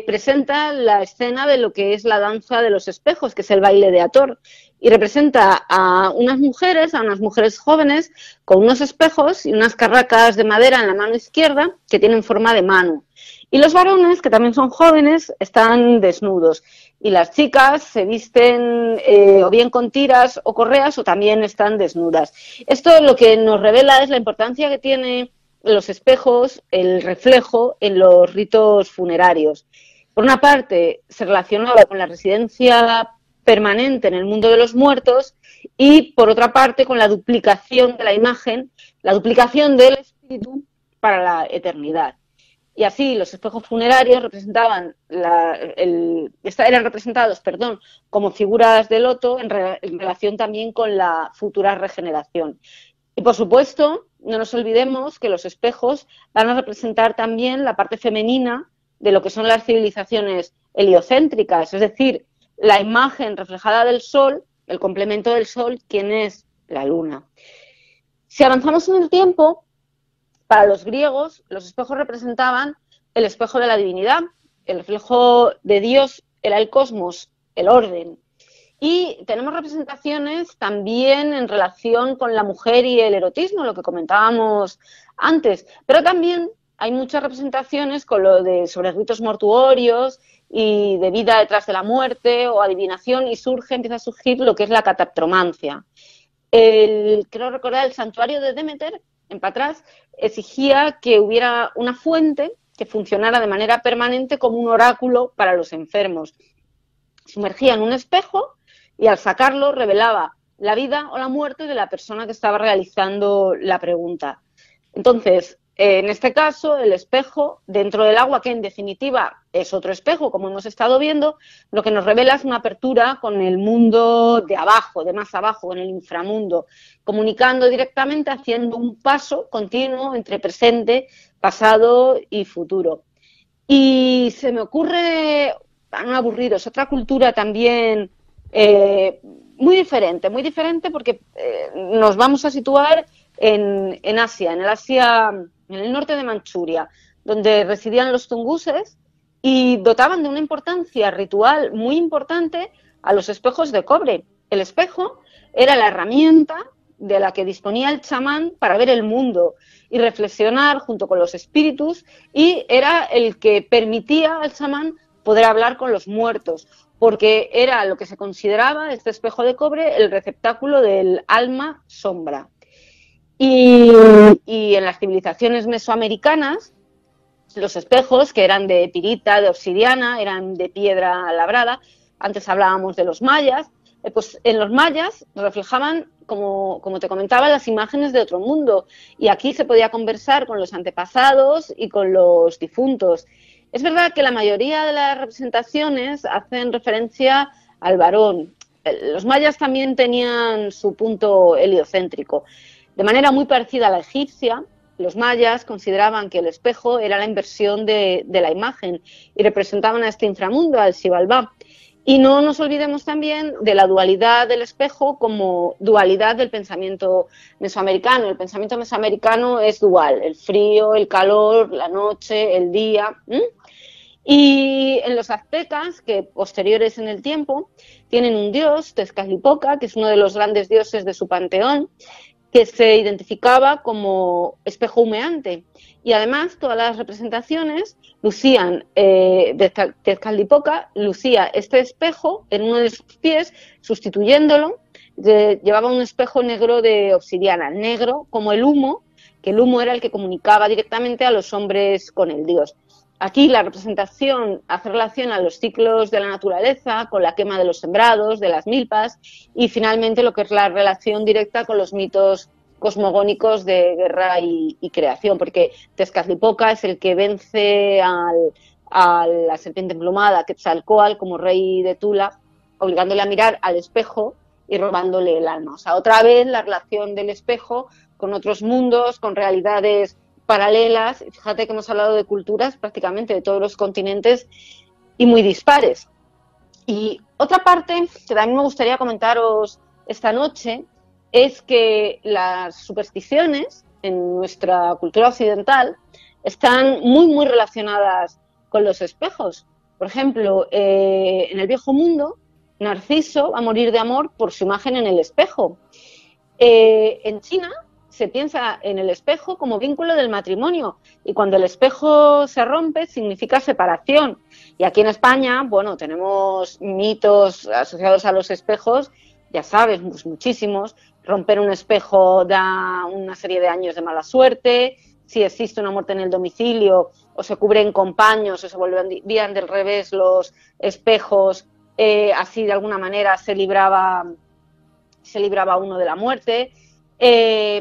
presenta la escena de lo que es la danza de los espejos, que es el baile de Hathor, y representa a unas mujeres jóvenes con unos espejos y unas carracas de madera en la mano izquierda que tienen forma de mano. Y los varones, que también son jóvenes, están desnudos. Y las chicas se visten o bien con tiras o correas o también están desnudas. Esto lo que nos revela es la importancia que tiene los espejos, el reflejo en los ritos funerarios. Por una parte, se relacionaba con la residencia permanente en el mundo de los muertos y, por otra parte, con la duplicación de la imagen, la duplicación del espíritu para la eternidad. Y así los espejos funerarios eran representados, como figuras de loto en relación también con la futura regeneración. Y por supuesto, no nos olvidemos que los espejos van a representar también la parte femenina de lo que son las civilizaciones heliocéntricas, es decir, la imagen reflejada del Sol, el complemento del Sol, ¿quién es? La Luna. Si avanzamos en el tiempo, para los griegos, los espejos representaban el espejo de la divinidad, el reflejo de Dios era el cosmos, el orden. Y tenemos representaciones también en relación con la mujer y el erotismo, lo que comentábamos antes, pero también hay muchas representaciones con lo de sobre ritos mortuorios y de vida detrás de la muerte o adivinación, y empieza a surgir lo que es la cataptromancia. Creo recordar el santuario de Demeter, en Patras, exigía que hubiera una fuente que funcionara de manera permanente como un oráculo para los enfermos. Sumergía en un espejo y al sacarlo revelaba la vida o la muerte de la persona que estaba realizando la pregunta. Entonces, en este caso, el espejo dentro del agua, que en definitiva es otro espejo, como hemos estado viendo, lo que nos revela es una apertura con el mundo de abajo, de más abajo, con el inframundo, comunicando directamente, haciendo un paso continuo entre presente, pasado y futuro. Y se me ocurre, para no aburriros, otra cultura también muy diferente porque nos vamos a situar en Asia, en el norte de Manchuria, donde residían los tunguses y dotaban de una importancia ritual muy importante a los espejos de cobre. El espejo era la herramienta de la que disponía el chamán para ver el mundo y reflexionar junto con los espíritus, y era el que permitía al chamán poder hablar con los muertos, porque era lo que se consideraba, este espejo de cobre, el receptáculo del alma sombra. Y en las civilizaciones mesoamericanas, los espejos, que eran de pirita, de obsidiana, eran de piedra labrada, antes hablábamos de los mayas, pues en los mayas reflejaban, como te comentaba, las imágenes de otro mundo, y aquí se podía conversar con los antepasados y con los difuntos. Es verdad que la mayoría de las representaciones hacen referencia al varón. Los mayas también tenían su punto heliocéntrico. De manera muy parecida a la egipcia, los mayas consideraban que el espejo era la inversión de la imagen y representaban a este inframundo, al Xibalbá. Y no nos olvidemos también de la dualidad del espejo como dualidad del pensamiento mesoamericano. El pensamiento mesoamericano es dual: el frío, el calor, la noche, el día. Y en los aztecas, que posteriores en el tiempo, tienen un dios, Tezcatlipoca, que es uno de los grandes dioses de su panteón, que se identificaba como espejo humeante. Y además todas las representaciones lucían, Tezcatlipoca lucía este espejo en uno de sus pies, sustituyéndolo, llevaba un espejo negro de obsidiana, negro como el humo, que el humo era el que comunicaba directamente a los hombres con el dios. Aquí la representación hace relación a los ciclos de la naturaleza, con la quema de los sembrados, de las milpas, y finalmente lo que es la relación directa con los mitos cosmogónicos de guerra y creación, porque Tezcatlipoca es el que vence a la serpiente emplumada, Quetzalcóatl, como rey de Tula, obligándole a mirar al espejo y robándole el alma. O sea, otra vez la relación del espejo con otros mundos, con realidades paralelas. Fíjate que hemos hablado de culturas prácticamente de todos los continentes y muy dispares. Y otra parte que también me gustaría comentaros esta noche es que las supersticiones en nuestra cultura occidental están muy relacionadas con los espejos. Por ejemplo, en el Viejo Mundo, Narciso va a morir de amor por su imagen en el espejo. En China se piensa en el espejo como vínculo del matrimonio, y cuando el espejo se rompe significa separación. Y aquí en España, bueno, tenemos mitos asociados a los espejos, ya sabes, muchísimos. Romper un espejo da una serie de años de mala suerte. Si existe una muerte en el domicilio, o se cubren con paños o se volvían del revés los espejos, así de alguna manera se libraba uno de la muerte.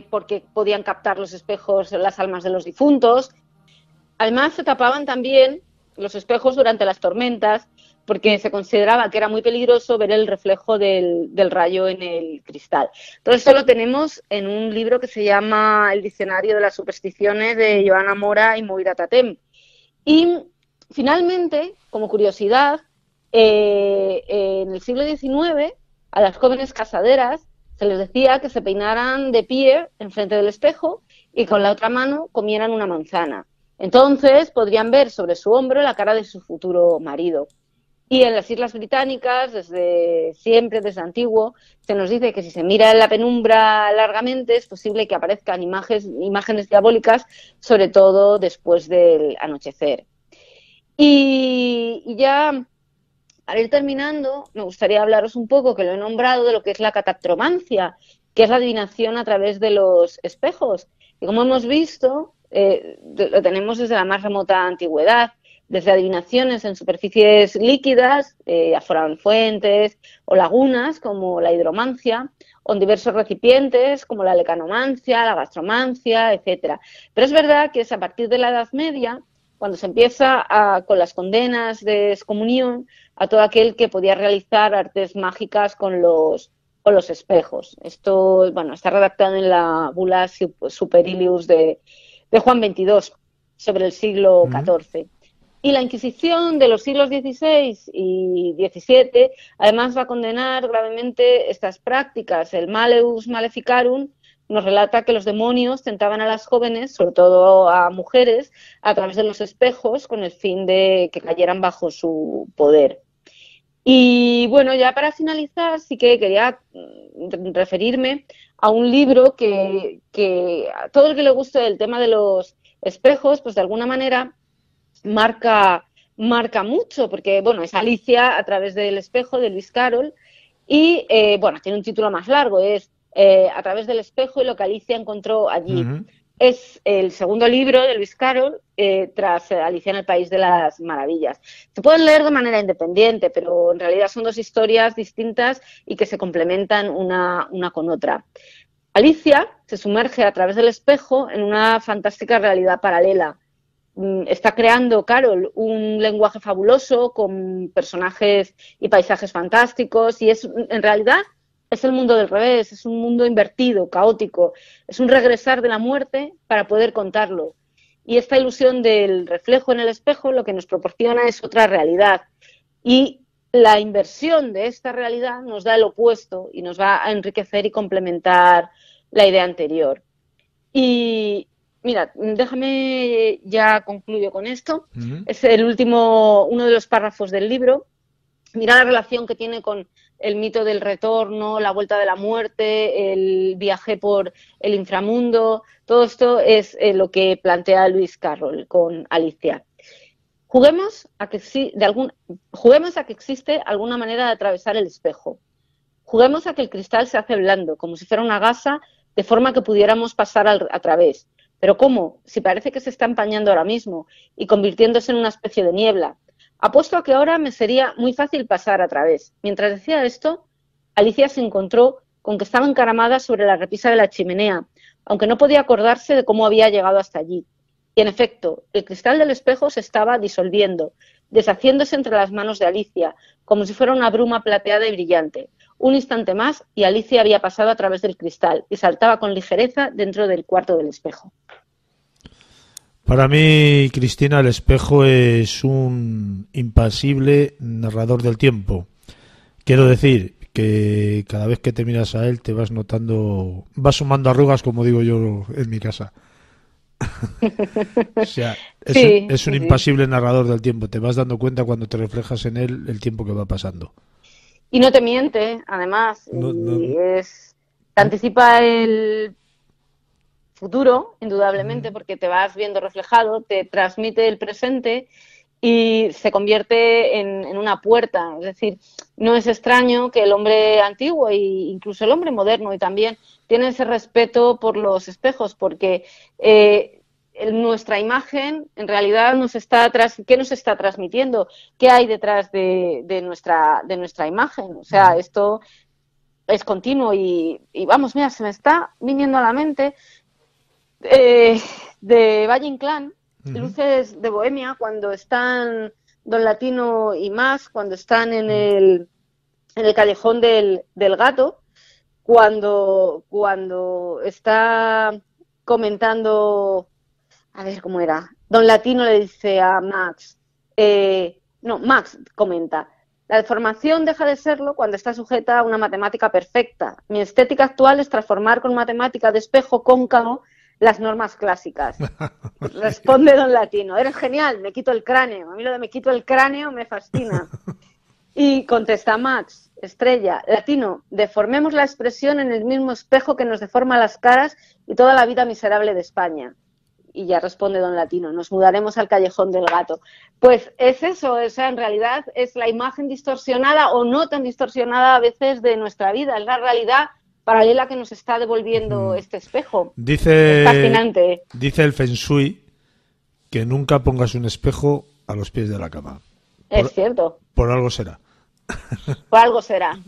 Porque podían captar los espejos las almas de los difuntos. Además, se tapaban también los espejos durante las tormentas porque se consideraba que era muy peligroso ver el reflejo del rayo en el cristal. Todo esto lo tenemos en un libro que se llama El diccionario de las supersticiones de Joana Mora y Moira Tatem. Y finalmente, como curiosidad, en el siglo XIX a las jóvenes casaderas se les decía que se peinaran de pie enfrente del espejo y con la otra mano comieran una manzana. Entonces podrían ver sobre su hombro la cara de su futuro marido. Y en las Islas Británicas, desde siempre, desde antiguo, se nos dice que si se mira en la penumbra largamente es posible que aparezcan imágenes diabólicas, sobre todo después del anochecer. Y ya, al ir terminando, me gustaría hablaros un poco, que lo he nombrado, de lo que es la catacromancia, que es la adivinación a través de los espejos. Y como hemos visto, lo tenemos desde la más remota antigüedad, desde adivinaciones en superficies líquidas, afuera en fuentes o lagunas, como la hidromancia, o en diversos recipientes, como la lecanomancia, la gastromancia, etcétera. Pero es verdad que es a partir de la Edad Media cuando se empieza con las condenas de excomunión a todo aquel que podía realizar artes mágicas con los espejos. Esto, bueno, está redactado en la Bula Superilius de Juan XXII, sobre el siglo XIV. Y la Inquisición de los siglos XVI y XVII además va a condenar gravemente estas prácticas. El Maleus Maleficarum nos relata que los demonios tentaban a las jóvenes, sobre todo a mujeres, a través de los espejos con el fin de que cayeran bajo su poder. Y bueno, ya para finalizar sí que quería referirme a un libro que a todo el que le guste el tema de los espejos, pues de alguna manera marca mucho, porque bueno, es Alicia a través del espejo, de Lewis Carroll, y bueno, tiene un título más largo, es A través del espejo y lo que Alicia encontró allí. Es el segundo libro de Lewis Carroll tras Alicia en el País de las Maravillas. Se pueden leer de manera independiente, pero en realidad son dos historias distintas y que se complementan una con otra. Alicia se sumerge a través del espejo en una fantástica realidad paralela. Está creando Carroll un lenguaje fabuloso con personajes y paisajes fantásticos y en realidad es el mundo del revés, es un mundo invertido, caótico, es un regresar de la muerte para poder contarlo. Y esta ilusión del reflejo en el espejo lo que nos proporciona es otra realidad. Y la inversión de esta realidad nos da el opuesto y nos va a enriquecer y complementar la idea anterior. Y mira, déjame, ya concluyo con esto. Es el último, uno de los párrafos del libro. Mira la relación que tiene con el mito del retorno, la vuelta de la muerte, el viaje por el inframundo. Todo esto es lo que plantea Lewis Carroll con Alicia. Juguemos a que existe alguna manera de atravesar el espejo. Juguemos a que el cristal se hace blando, como si fuera una gasa, de forma que pudiéramos pasar a través. ¿Pero cómo? Si parece que se está empañando ahora mismo y convirtiéndose en una especie de niebla. Apuesto a que ahora me sería muy fácil pasar a través. Mientras decía esto, Alicia se encontró con que estaba encaramada sobre la repisa de la chimenea, aunque no podía acordarse de cómo había llegado hasta allí. Y en efecto, el cristal del espejo se estaba disolviendo, deshaciéndose entre las manos de Alicia, como si fuera una bruma plateada y brillante. Un instante más y Alicia había pasado a través del cristal y saltaba con ligereza dentro del cuarto del espejo. Para mí, Cristina, el espejo es un impasible narrador del tiempo. Quiero decir que cada vez que te miras a él te vas notando, vas sumando arrugas, como digo yo en mi casa. O sea, es un impasible narrador del tiempo. Te vas dando cuenta cuando te reflejas en él el tiempo que va pasando. Y no te miente, además. Te anticipa el futuro, indudablemente, porque te vas viendo reflejado, te transmite el presente y se convierte en una puerta. Es decir, no es extraño que el hombre antiguo e incluso el hombre moderno y también tiene ese respeto por los espejos, porque nuestra imagen en realidad ¿qué nos está transmitiendo? ¿Qué hay detrás de nuestra imagen? O sea, esto es continuo y vamos, mira, se me está viniendo a la mente de Valle Inclán, Luces de Bohemia, cuando están Don Latino y Max, cuando están en el callejón del gato, cuando está comentando, a ver cómo era, Don Latino le dice a Max, no, Max comenta, la deformación deja de serlo cuando está sujeta a una matemática perfecta. Mi estética actual es transformar con matemática de espejo cóncavo las normas clásicas. Responde Don Latino, eres genial, me quito el cráneo. A mí lo de me quito el cráneo me fascina. Y contesta Max, Estrella, Latino, deformemos la expresión en el mismo espejo que nos deforma las caras y toda la vida miserable de España. Y ya responde Don Latino, nos mudaremos al callejón del gato. Pues es eso, o sea, en realidad es la imagen distorsionada o no tan distorsionada a veces de nuestra vida, es la realidad paralela que nos está devolviendo este espejo. Es fascinante. Dice el Feng Shui que nunca pongas un espejo a los pies de la cama. Es cierto. Por algo será. Por algo será.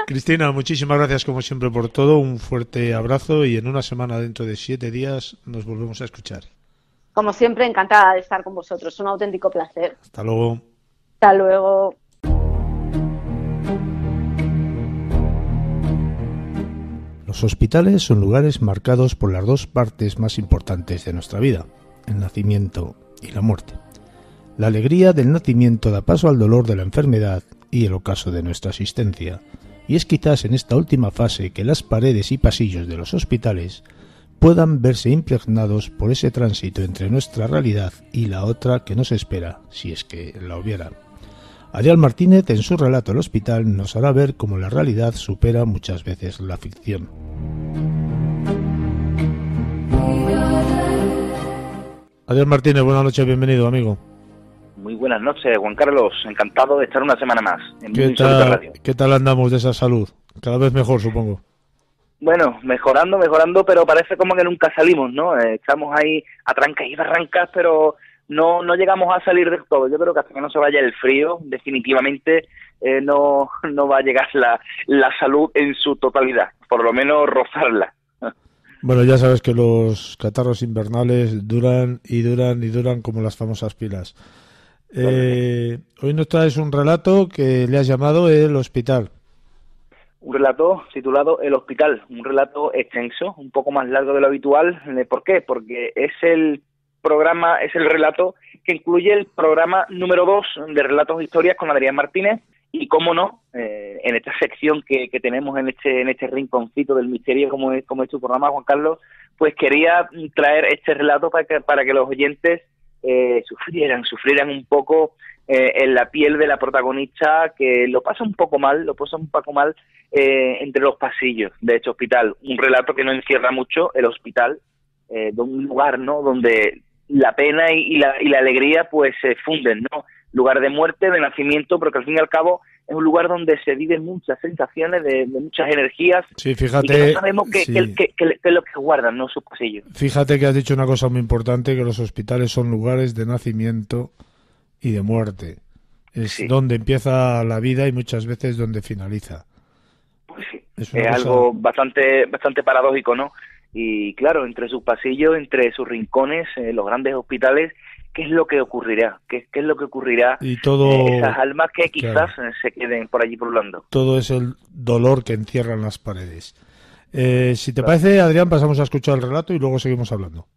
Cristina, muchísimas gracias como siempre por todo. Un fuerte abrazo y en una semana, dentro de 7 días, nos volvemos a escuchar. Como siempre, encantada de estar con vosotros. Un auténtico placer. Hasta luego. Hasta luego. Los hospitales son lugares marcados por las dos partes más importantes de nuestra vida, el nacimiento y la muerte. La alegría del nacimiento da paso al dolor de la enfermedad y el ocaso de nuestra existencia, y es quizás en esta última fase que las paredes y pasillos de los hospitales puedan verse impregnados por ese tránsito entre nuestra realidad y la otra que nos espera, si es que la hubiera. Adrián Martínez, en su relato El Hospital, nos hará ver cómo la realidad supera muchas veces la ficción. Adrián Martínez, buenas noches, bienvenido, amigo. Muy buenas noches, Juan Carlos. Encantado de estar una semana más en Muy Insólita Radio. ¿Qué tal andamos de esa salud? Cada vez mejor, supongo. Bueno, mejorando, pero parece como que nunca salimos, ¿no? Estamos ahí a trancas y barrancas, pero no llegamos a salir del todo. Yo creo que hasta que no se vaya el frío, definitivamente no va a llegar la salud en su totalidad, por lo menos rozarla. Bueno, ya sabes que los catarros invernales duran y duran y duran como las famosas pilas. Hoy nos traes un relato que le has llamado El Hospital. Un relato titulado El Hospital, un relato extenso, un poco más largo de lo habitual. ¿Por qué? Porque es el relato que incluye el programa número 2 de Relatos e Historias con Adrián Martínez y, cómo no, en esta sección que tenemos en este rinconcito del misterio como es tu programa, Juan Carlos, pues quería traer este relato para que los oyentes sufrieran un poco en la piel de la protagonista, que lo pasa un poco mal entre los pasillos de este hospital. Un relato que no encierra mucho el hospital, de un lugar, ¿no?, donde la pena y la alegría pues se funden, ¿no? Lugar de muerte, de nacimiento, pero que al fin y al cabo es un lugar donde se viven muchas sensaciones, de muchas energías. Sí, fíjate, y que no sabemos qué es lo que guardan, ¿no?, sus pasillos. Fíjate que has dicho una cosa muy importante, que los hospitales son lugares de nacimiento y de muerte. Es donde empieza la vida y muchas veces donde finaliza. Pues sí, es algo bastante paradójico, ¿no? Y claro, entre sus pasillos, entre sus rincones, los grandes hospitales, ¿qué es lo que ocurrirá? ¿Qué es lo que ocurrirá? Y todo, esas almas que quizás se queden por allí pululando. Todo es el dolor que encierran las paredes. Si te parece, Adrián, pasamos a escuchar el relato y luego seguimos hablando.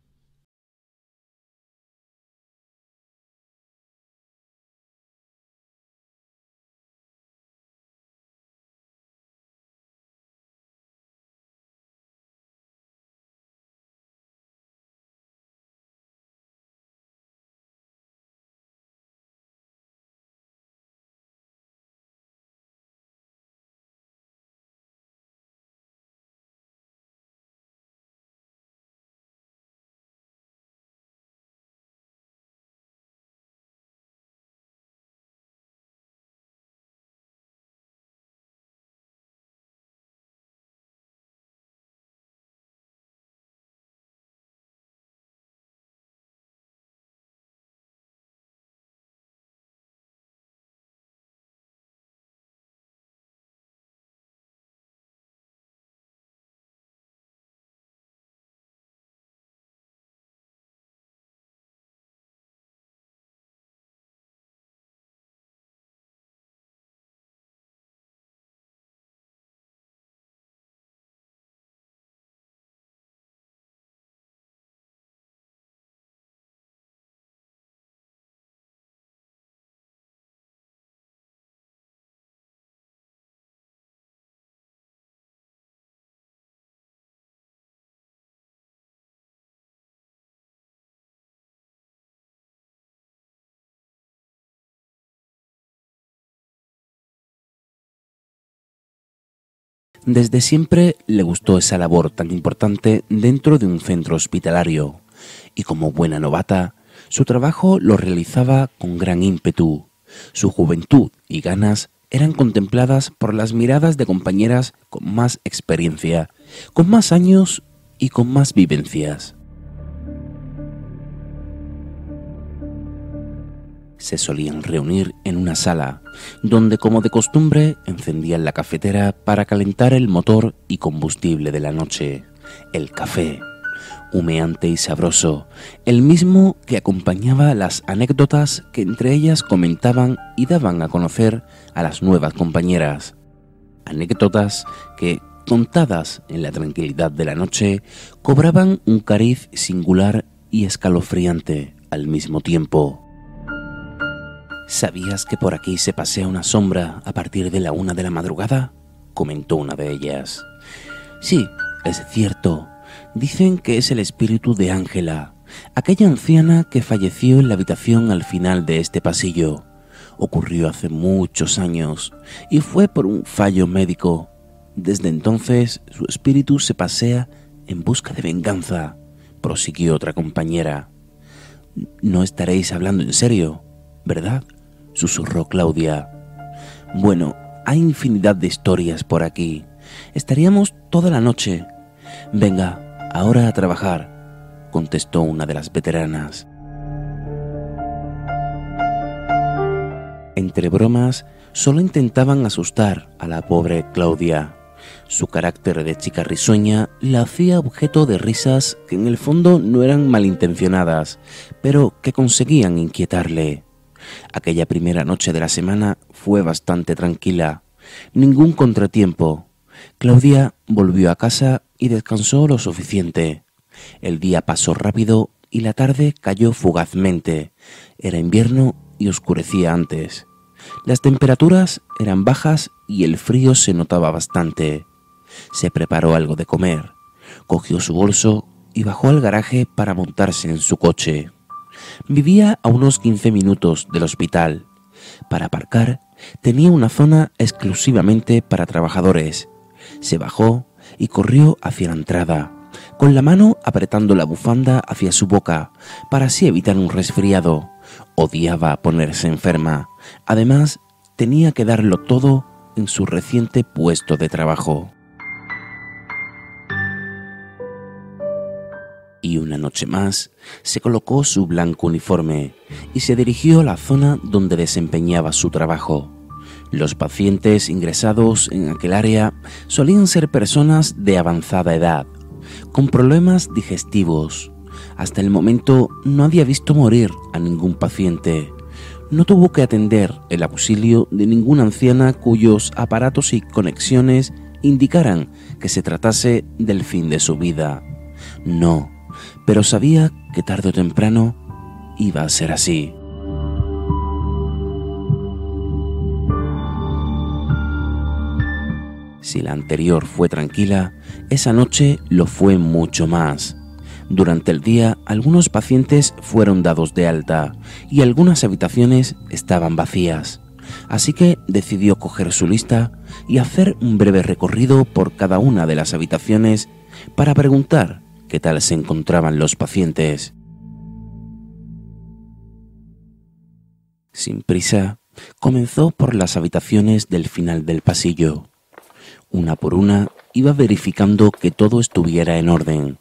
Desde siempre le gustó esa labor tan importante dentro de un centro hospitalario, y como buena novata, su trabajo lo realizaba con gran ímpetu. Su juventud y ganas eran contempladas por las miradas de compañeras con más experiencia, con más años y con más vivencias. Se solían reunir en una sala, donde como de costumbre encendían la cafetera para calentar el motor y combustible de la noche, el café, humeante y sabroso, el mismo que acompañaba las anécdotas que entre ellas comentaban y daban a conocer a las nuevas compañeras. Anécdotas que, contadas en la tranquilidad de la noche, cobraban un cariz singular y escalofriante al mismo tiempo. ¿Sabías que por aquí se pasea una sombra a partir de la 1 de la madrugada?, comentó una de ellas. Sí, es cierto. Dicen que es el espíritu de Ángela, aquella anciana que falleció en la habitación al final de este pasillo. Ocurrió hace muchos años y fue por un fallo médico. Desde entonces su espíritu se pasea en busca de venganza, prosiguió otra compañera. No estaréis hablando en serio, ¿verdad?, susurró Claudia. Bueno, hay infinidad de historias por aquí. Estaríamos toda la noche. Venga, ahora a trabajar, contestó una de las veteranas. Entre bromas, solo intentaban asustar a la pobre Claudia. Su carácter de chica risueña la hacía objeto de risas que en el fondo no eran malintencionadas, pero que conseguían inquietarle. Aquella primera noche de la semana fue bastante tranquila, ningún contratiempo. Claudia volvió a casa y descansó lo suficiente. El día pasó rápido y la tarde cayó fugazmente. Era invierno y oscurecía antes. Las temperaturas eran bajas y el frío se notaba bastante. Se preparó algo de comer, cogió su bolso y bajó al garaje para montarse en su coche. Vivía a unos 15 minutos del hospital. Para aparcar, tenía una zona exclusivamente para trabajadores. Se bajó y corrió hacia la entrada, con la mano apretando la bufanda hacia su boca, para así evitar un resfriado. Odiaba ponerse enferma. Además, tenía que darlo todo en su reciente puesto de trabajo. Y una noche más, se colocó su blanco uniforme y se dirigió a la zona donde desempeñaba su trabajo. Los pacientes ingresados en aquel área solían ser personas de avanzada edad, con problemas digestivos. Hasta el momento no había visto morir a ningún paciente. No tuvo que atender el auxilio de ninguna anciana cuyos aparatos y conexiones indicaran que se tratase del fin de su vida. No, pero sabía que tarde o temprano iba a ser así. Si la anterior fue tranquila, esa noche lo fue mucho más. Durante el día, algunos pacientes fueron dados de alta y algunas habitaciones estaban vacías. Así que decidió coger su lista y hacer un breve recorrido por cada una de las habitaciones para preguntar qué tal se encontraban los pacientes. Sin prisa, comenzó por las habitaciones del final del pasillo. Una por una iba verificando que todo estuviera en orden.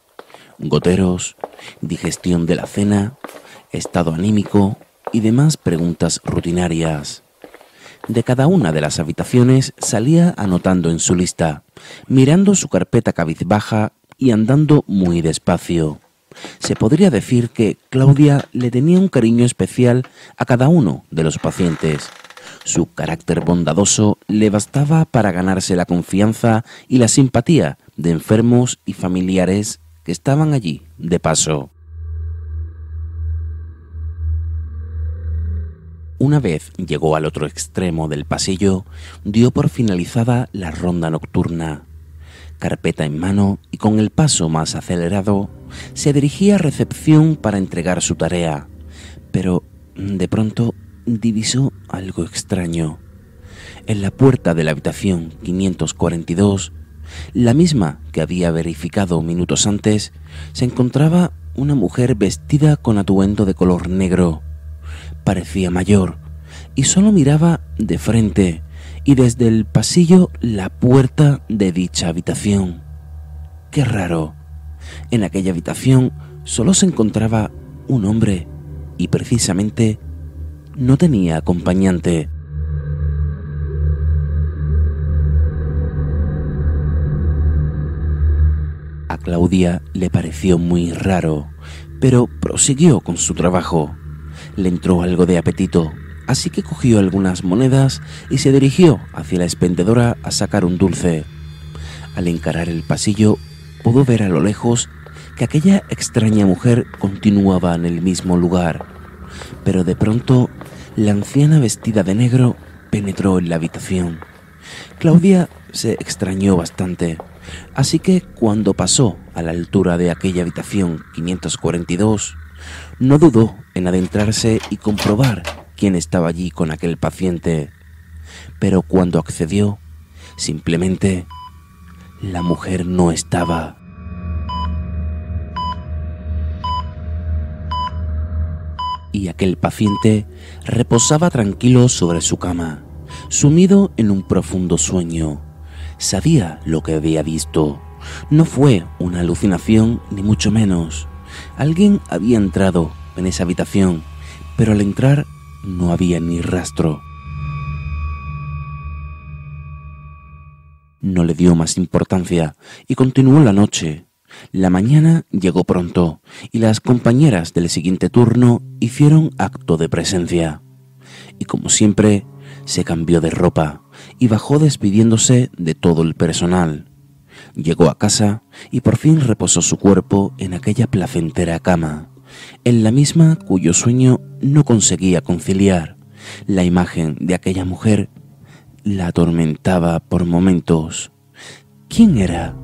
Goteros, digestión de la cena, estado anímico y demás preguntas rutinarias. De cada una de las habitaciones salía anotando en su lista, mirando su carpeta cabizbaja y andando muy despacio. Se podría decir que Claudia le tenía un cariño especial a cada uno de los pacientes. Su carácter bondadoso le bastaba para ganarse la confianza y la simpatía de enfermos y familiares que estaban allí de paso. Una vez llegó al otro extremo del pasillo, dio por finalizada la ronda nocturna. Carpeta en mano y con el paso más acelerado, se dirigía a recepción para entregar su tarea, pero de pronto divisó algo extraño. En la puerta de la habitación 542 la misma que había verificado minutos antes, se encontraba una mujer vestida con atuendo de color negro. Parecía mayor y solo miraba de frente y desde el pasillo la puerta de dicha habitación. ¡Qué raro! En aquella habitación solo se encontraba un hombre y precisamente no tenía acompañante. A Claudia le pareció muy raro, pero prosiguió con su trabajo. Le entró algo de apetito, así que cogió algunas monedas y se dirigió hacia la expendedora a sacar un dulce. Al encarar el pasillo, pudo ver a lo lejos que aquella extraña mujer continuaba en el mismo lugar, pero de pronto la anciana vestida de negro penetró en la habitación. Claudia se extrañó bastante, así que cuando pasó a la altura de aquella habitación 542, no dudó en adentrarse y comprobar quién estaba allí con aquel paciente. Pero cuando accedió, simplemente la mujer no estaba. Y aquel paciente reposaba tranquilo sobre su cama, sumido en un profundo sueño. Sabía lo que había visto. No fue una alucinación, ni mucho menos. Alguien había entrado en esa habitación, pero al entrar no había ni rastro. No le dio más importancia y continuó la noche. La mañana llegó pronto y las compañeras del siguiente turno hicieron acto de presencia. Y como siempre, se cambió de ropa y bajó despidiéndose de todo el personal. Llegó a casa y por fin reposó su cuerpo en aquella placentera cama, en la misma cuyo sueño no conseguía conciliar. La imagen de aquella mujer la atormentaba por momentos. ¿Quién era?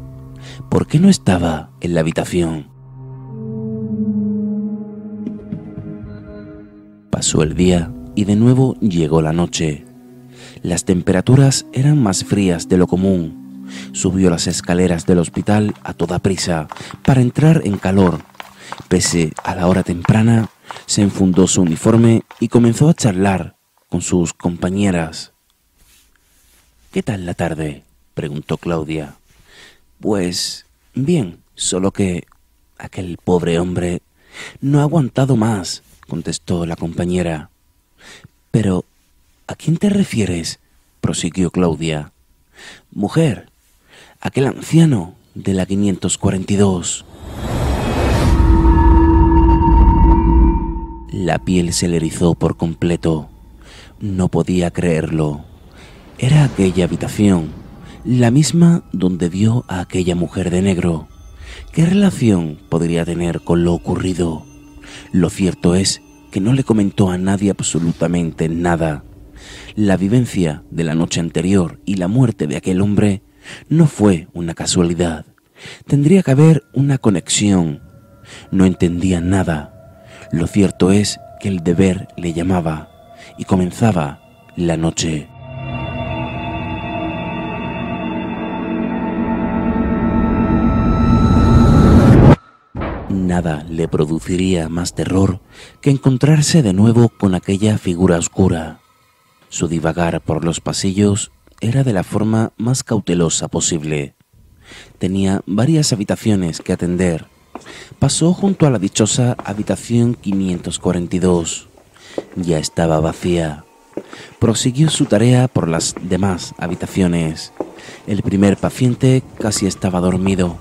¿Por qué no estaba en la habitación? Pasó el día y de nuevo llegó la noche. Las temperaturas eran más frías de lo común. Subió las escaleras del hospital a toda prisa para entrar en calor. Pese a la hora temprana, se enfundó su uniforme y comenzó a charlar con sus compañeras. «¿Qué tal la tarde?», preguntó Claudia. «Pues bien, solo que aquel pobre hombre no ha aguantado más», contestó la compañera. «Pero, ¿a quién te refieres?», prosiguió Claudia. «Mujer, aquel anciano de la 542. La piel se le erizó por completo. No podía creerlo. Era aquella habitación, la misma donde vio a aquella mujer de negro. ¿Qué relación podría tener con lo ocurrido? Lo cierto es que no le comentó a nadie absolutamente nada. La vivencia de la noche anterior y la muerte de aquel hombre no fue una casualidad. Tendría que haber una conexión. No entendía nada. Lo cierto es que el deber le llamaba y comenzaba la noche. Nada le produciría más terror que encontrarse de nuevo con aquella figura oscura. Su divagar por los pasillos era de la forma más cautelosa posible. Tenía varias habitaciones que atender. Pasó junto a la dichosa habitación 542. Ya estaba vacía. Prosiguió su tarea por las demás habitaciones. El primer paciente casi estaba dormido.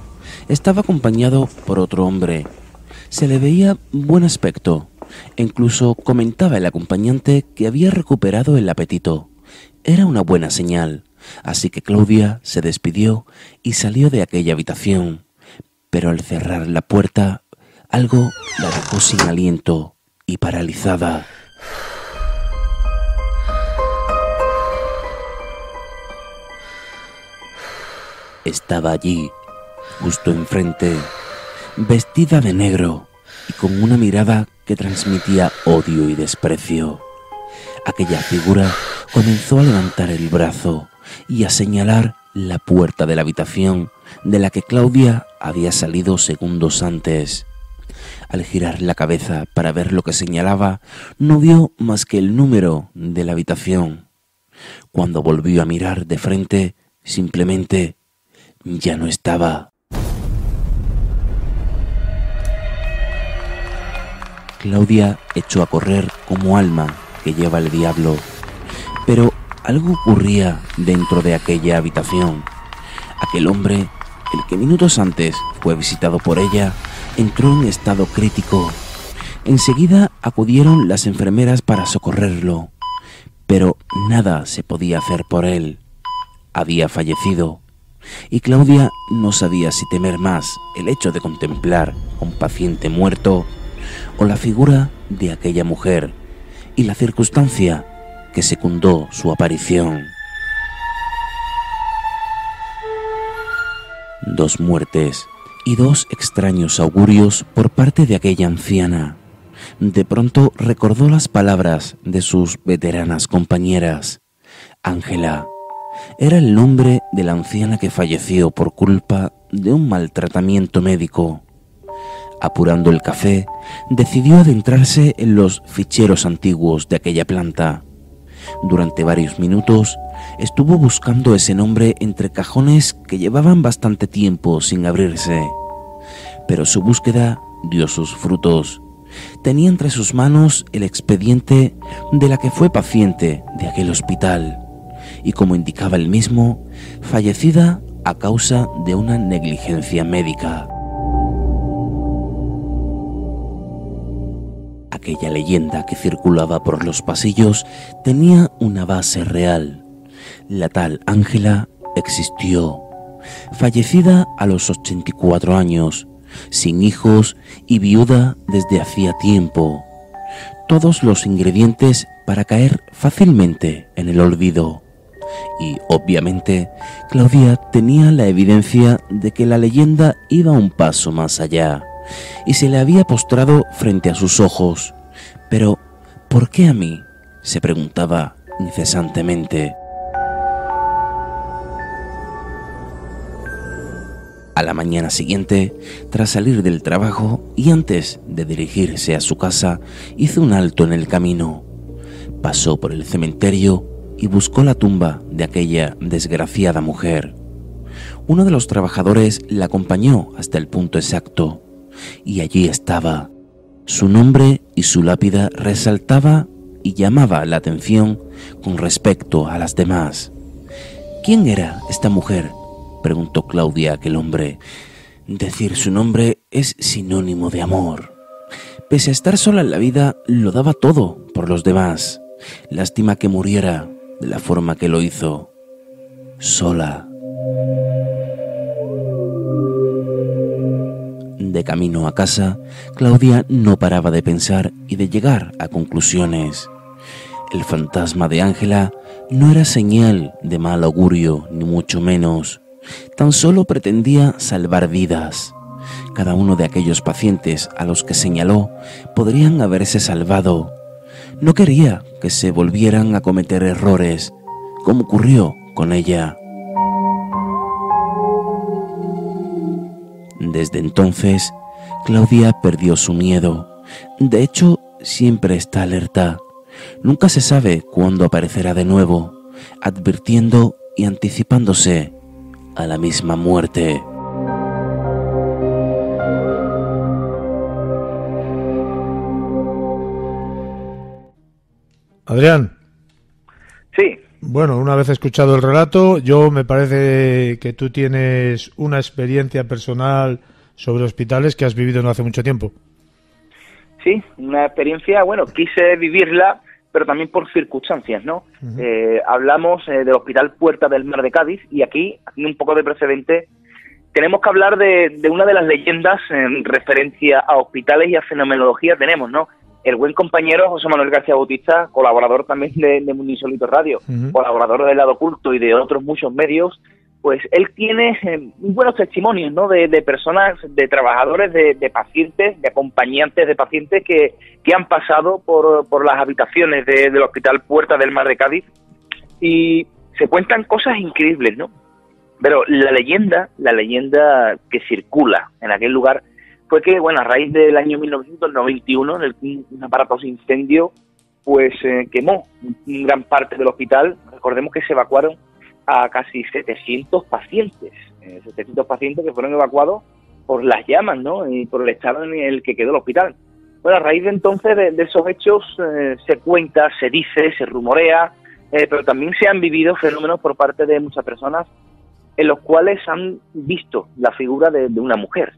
Estaba acompañado por otro hombre. Se le veía buen aspecto. Incluso comentaba el acompañante que había recuperado el apetito. Era una buena señal, así que Claudia se despidió y salió de aquella habitación. Pero al cerrar la puerta, algo la dejó sin aliento y paralizada. Estaba allí, justo enfrente, vestida de negro y con una mirada que transmitía odio y desprecio. Aquella figura comenzó a levantar el brazo y a señalar la puerta de la habitación de la que Claudia había salido segundos antes. Al girar la cabeza para ver lo que señalaba, no vio más que el número de la habitación. Cuando volvió a mirar de frente, simplemente ya no estaba. Claudia echó a correr como alma que lleva el diablo, pero algo ocurría dentro de aquella habitación. Aquel hombre, el que minutos antes fue visitado por ella, entró en estado crítico. Enseguida acudieron las enfermeras para socorrerlo, pero nada se podía hacer por él. Había fallecido, y Claudia no sabía si temer más el hecho de contemplar a un paciente muerto o la figura de aquella mujer y la circunstancia que secundó su aparición. 2 muertes y 2 extraños augurios por parte de aquella anciana. De pronto recordó las palabras de sus veteranas compañeras. Ángela era el nombre de la anciana que falleció por culpa de un maltratamiento médico. Apurando el café, decidió adentrarse en los ficheros antiguos de aquella planta. Durante varios minutos estuvo buscando ese nombre entre cajones que llevaban bastante tiempo sin abrirse. Pero su búsqueda dio sus frutos. Tenía entre sus manos el expediente de la que fue paciente de aquel hospital y, como indicaba el mismo, fallecida a causa de una negligencia médica. Aquella leyenda que circulaba por los pasillos tenía una base real. La tal Ángela existió, fallecida a los 84 años, sin hijos y viuda desde hacía tiempo. Todos los ingredientes para caer fácilmente en el olvido. Y, obviamente, Claudia tenía la evidencia de que la leyenda iba un paso más allá y se le había postrado frente a sus ojos. Pero, ¿por qué a mí?, se preguntaba incesantemente. A la mañana siguiente, tras salir del trabajo y antes de dirigirse a su casa, hizo un alto en el camino. Pasó por el cementerio y buscó la tumba de aquella desgraciada mujer. Uno de los trabajadores la acompañó hasta el punto exacto, y allí estaba. Su nombre y su lápida resaltaba y llamaba la atención con respecto a las demás. ¿Quién era esta mujer?, preguntó Claudia a aquel hombre. Decir su nombre es sinónimo de amor. Pese a estar sola en la vida, lo daba todo por los demás. Lástima que muriera de la forma que lo hizo, sola. De camino a casa, Claudia no paraba de pensar y de llegar a conclusiones. El fantasma de Ángela no era señal de mal augurio, ni mucho menos. Tan solo pretendía salvar vidas. Cada uno de aquellos pacientes a los que señaló podrían haberse salvado. No quería que se volvieran a cometer errores, como ocurrió con ella. Desde entonces, Claudia perdió su miedo. De hecho, siempre está alerta. Nunca se sabe cuándo aparecerá de nuevo, advirtiendo y anticipándose a la misma muerte. Adrián. Sí. Bueno, una vez escuchado el relato, me parece que tú tienes una experiencia personal sobre hospitales que has vivido no hace mucho tiempo. Sí, una experiencia, quise vivirla, pero también por circunstancias, ¿no? Hablamos del Hospital Puerta del Mar de Cádiz, y aquí, haciendo un poco de precedente, tenemos que hablar de una de las leyendas en referencia a hospitales y a fenomenología tenemos, ¿no? El buen compañero José Manuel García Bautista, colaborador también de Mundo Insólito Radio, colaborador del Lado Oculto y de otros muchos medios, pues él tiene buenos testimonios, ¿no? De personas, de trabajadores, de pacientes, de acompañantes de pacientes que han pasado por las habitaciones del Hospital Puerta del Mar de Cádiz, y se cuentan cosas increíbles, ¿no? Pero la leyenda que circula en aquel lugar fue que, bueno, a raíz del año 1991, en el que un aparatoso incendio pues quemó gran parte del hospital. Recordemos que se evacuaron a casi 700 pacientes, 700 pacientes que fueron evacuados por las llamas, ¿no? Y por el estado en el que quedó el hospital. Bueno, a raíz de entonces de esos hechos se cuenta, se dice, se rumorea, pero también se han vivido fenómenos por parte de muchas personas en los cuales han visto la figura de una mujer,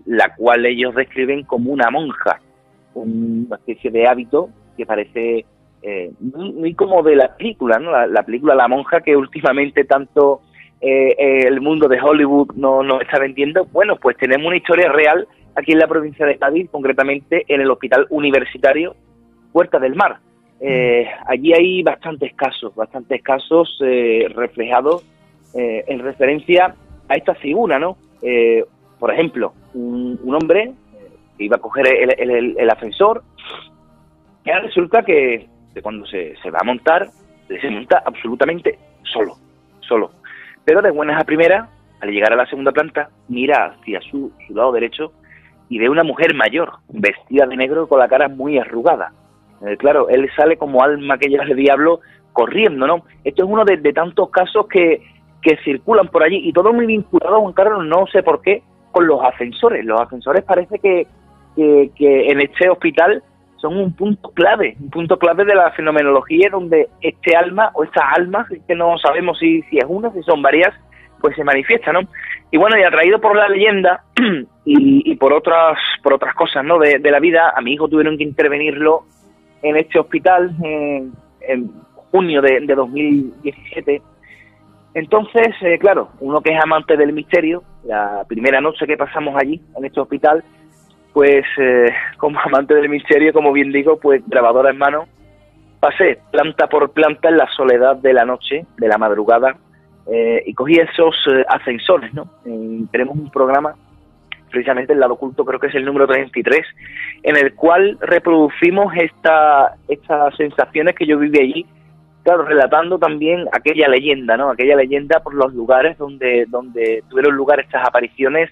la cual ellos describen como una monja, una especie de hábito que parece muy como de la película, ¿no? La película La Monja, que últimamente tanto el mundo de Hollywood no está vendiendo. Bueno, pues tenemos una historia real aquí en la provincia de Cádiz, concretamente en el Hospital Universitario Puerta del Mar. Allí hay bastantes casos reflejados en referencia a esta figura, ¿no? Por ejemplo, un hombre que iba a coger el ascensor, y ahora resulta que cuando se va a montar, se monta absolutamente solo. Pero de buenas a primeras, al llegar a la segunda planta, mira hacia su lado derecho y ve una mujer mayor, vestida de negro con la cara muy arrugada. Claro, él sale como alma que lleva el diablo corriendo, ¿no? Esto es uno de tantos casos que circulan por allí, y todo muy vinculado, Juan Carlos, no sé por qué, con los ascensores. Los ascensores parece que en este hospital son un punto clave de la fenomenología, donde este alma o estas almas, que no sabemos si es una, si son varias, pues se manifiesta, ¿no? Y bueno, y atraído por la leyenda y por otras cosas, ¿no? de la vida, a mi hijo tuvieron que intervenirlo en este hospital en junio de 2017. Entonces, claro, uno que es amante del misterio, la primera noche que pasamos allí, en este hospital, pues como amante del misterio, como bien digo, pues grabadora en mano, pasé planta por planta en la soledad de la noche, de la madrugada, y cogí esos ascensores, ¿no? Tenemos un programa, precisamente el lado oculto, creo que es el número 33, en el cual reproducimos estas sensaciones que yo viví allí, claro, relatando también aquella leyenda, ¿no? Aquella leyenda por los lugares donde tuvieron lugar estas apariciones,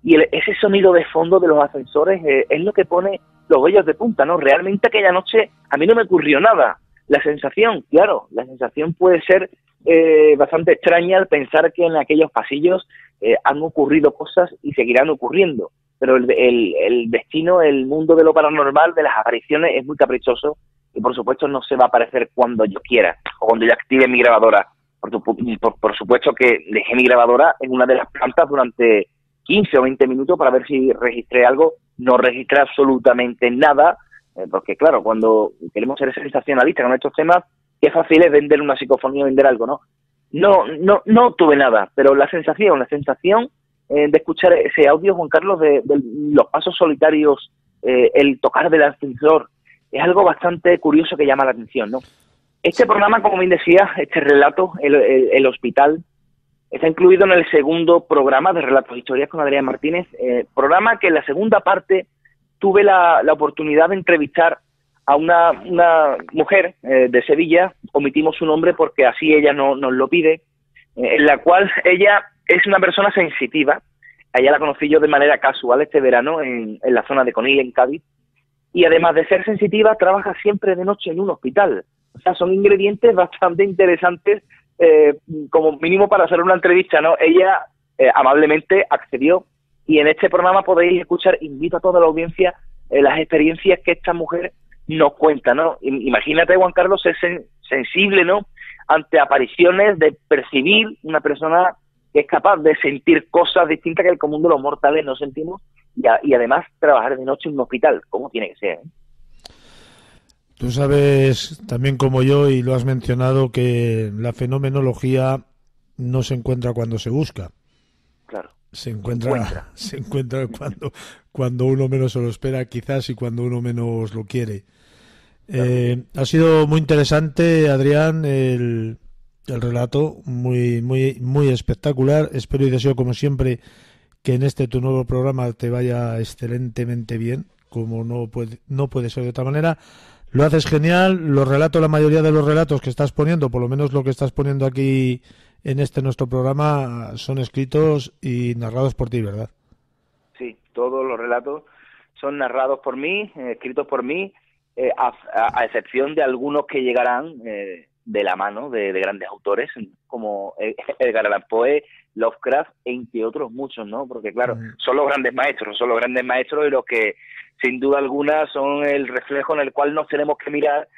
y ese sonido de fondo de los ascensores es lo que pone los vellos de punta, ¿no? Realmente aquella noche a mí no me ocurrió nada. La sensación puede ser bastante extraña al pensar que en aquellos pasillos han ocurrido cosas y seguirán ocurriendo, pero el destino, el mundo de lo paranormal, de las apariciones, es muy caprichoso, y por supuesto no se va a aparecer cuando yo quiera o cuando yo active mi grabadora. Por supuesto que dejé mi grabadora en una de las plantas durante 15 o 20 minutos para ver si registré algo. No registré absolutamente nada, porque claro, cuando queremos ser sensacionalistas con estos temas, qué fácil es vender una psicofonía, vender algo, ¿no? No tuve nada, pero la sensación de escuchar ese audio, Juan Carlos, de los pasos solitarios, el tocar del ascensor, es algo bastante curioso que llama la atención, ¿no? Este programa, como bien decía, este relato, el hospital, está incluido en el segundo programa de Relatos e Historias con Adrián Martínez, programa que en la segunda parte tuve la oportunidad de entrevistar a una mujer de Sevilla, omitimos su nombre porque así ella nos lo pide, en la cual ella es una persona sensitiva. A ella la conocí yo de manera casual este verano en la zona de Conil, en Cádiz, y además de ser sensitiva, trabaja siempre de noche en un hospital. O sea, son ingredientes bastante interesantes, como mínimo para hacer una entrevista, ¿no? Ella amablemente accedió, y en este programa podéis escuchar, invito a toda la audiencia, las experiencias que esta mujer nos cuenta, ¿no? Imagínate, Juan Carlos, ser sensible, ¿no?, ante apariciones, de percibir una persona que es capaz de sentir cosas distintas que el común de los mortales no sentimos, y además trabajar de noche en un hospital, como tiene que ser, ¿eh? Tú sabes también como yo, y lo has mencionado, que la fenomenología no se encuentra cuando se busca. Claro. Se encuentra cuando uno menos se lo espera, quizás, y cuando uno menos lo quiere. Ha sido muy interesante, Adrián, el relato, muy espectacular. Espero y deseo, como siempre, que en tu nuevo programa te vaya excelentemente bien, como no puede ser de otra manera. Lo haces genial, la mayoría de los relatos que estás poniendo, por lo menos lo que estás poniendo aquí en este nuestro programa son escritos y narrados por ti, ¿verdad? Sí, todos los relatos son narrados por mí, escritos por mí, a excepción de algunos que llegarán de la mano de grandes autores como Edgar Allan Poe, Lovecraft, entre otros muchos, ¿no? Porque claro, son los grandes maestros y los que sin duda alguna son el reflejo en el cual nos tenemos que mirar,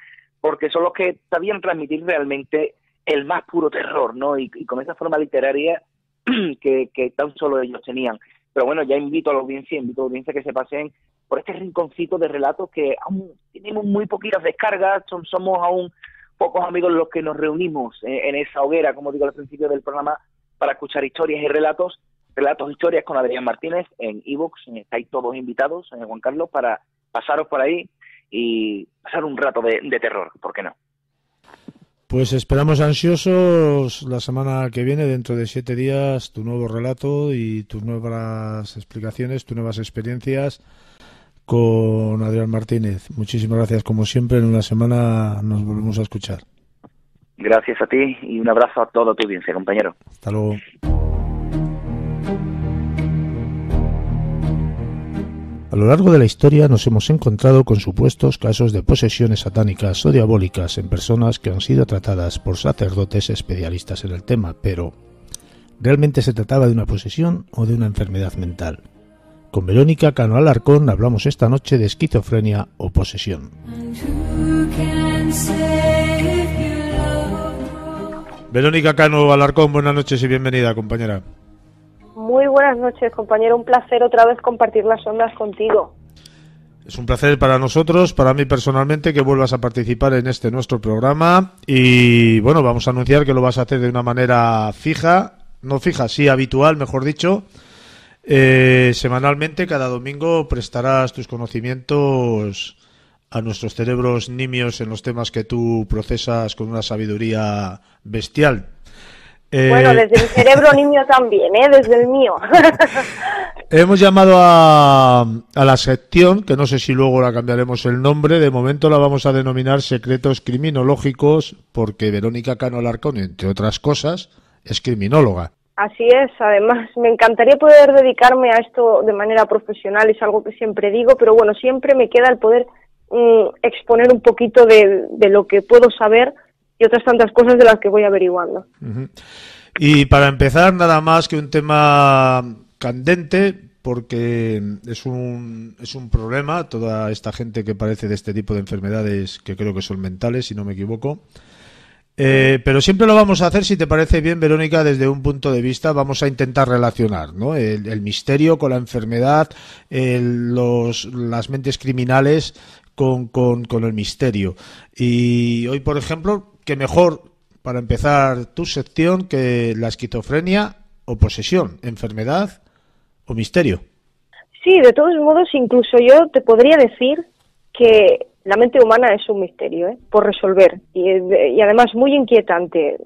porque son los que sabían transmitir realmente el más puro terror, ¿no? Y con esa forma literaria que tan solo ellos tenían. Pero bueno, ya invito a la audiencia que se pasen por este rinconcito de relatos que aún tenemos muy poquitas descargas, somos aún pocos amigos los que nos reunimos en esa hoguera, como digo al principio del programa, para escuchar historias y relatos, historias con Adrián Martínez en iVoox. Estáis todos invitados, Juan Carlos, para pasaros por ahí y pasar un rato de terror, ¿por qué no? Pues esperamos ansiosos la semana que viene, dentro de 7 días, tu nuevo relato y tus nuevas explicaciones, tus nuevas experiencias con Adrián Martínez. Muchísimas gracias, como siempre. En una semana nos volvemos a escuchar. Gracias a ti y un abrazo a toda tu audiencia, compañero. Hasta luego. A lo largo de la historia nos hemos encontrado con supuestos casos de posesiones satánicas o diabólicas en personas que han sido tratadas por sacerdotes especialistas en el tema, pero ¿realmente se trataba de una posesión o de una enfermedad mental? Con Verónica Cano Alarcón hablamos esta noche de esquizofrenia o posesión. Verónica Cano Alarcón, buenas noches y bienvenida, compañera. Muy buenas noches, compañero. Un placer otra vez compartir las ondas contigo. Es un placer para nosotros, para mí personalmente, que vuelvas a participar en este nuestro programa. Y bueno, vamos a anunciar que lo vas a hacer de una manera sí, habitual, mejor dicho. Semanalmente, cada domingo, prestarás tus conocimientos a nuestros cerebros nimios en los temas que tú procesas con una sabiduría bestial. Bueno, desde el cerebro niño también, desde el mío. Hemos llamado a la sección, que no sé si luego la cambiaremos el nombre, de momento la vamos a denominar Secretos Criminológicos, porque Verónica Cano Alarcón, entre otras cosas, es criminóloga. Así es, además me encantaría poder dedicarme a esto de manera profesional, es algo que siempre digo, pero bueno, siempre me queda el poder exponer un poquito de lo que puedo saber y otras tantas cosas de las que voy averiguando. Uh-huh. Y para empezar, nada más que un tema candente, porque es un problema, toda esta gente que padece de este tipo de enfermedades, que creo que son mentales, si no me equivoco. Pero siempre lo vamos a hacer, si te parece bien, Verónica, desde un punto de vista, vamos a intentar relacionar, ¿no?, el misterio con la enfermedad, las mentes criminales con el misterio. Y hoy, por ejemplo, que mejor para empezar tu sección que la esquizofrenia o posesión, enfermedad o misterio. Sí, de todos modos, incluso yo te podría decir que la mente humana es un misterio, por resolver, y además muy inquietante.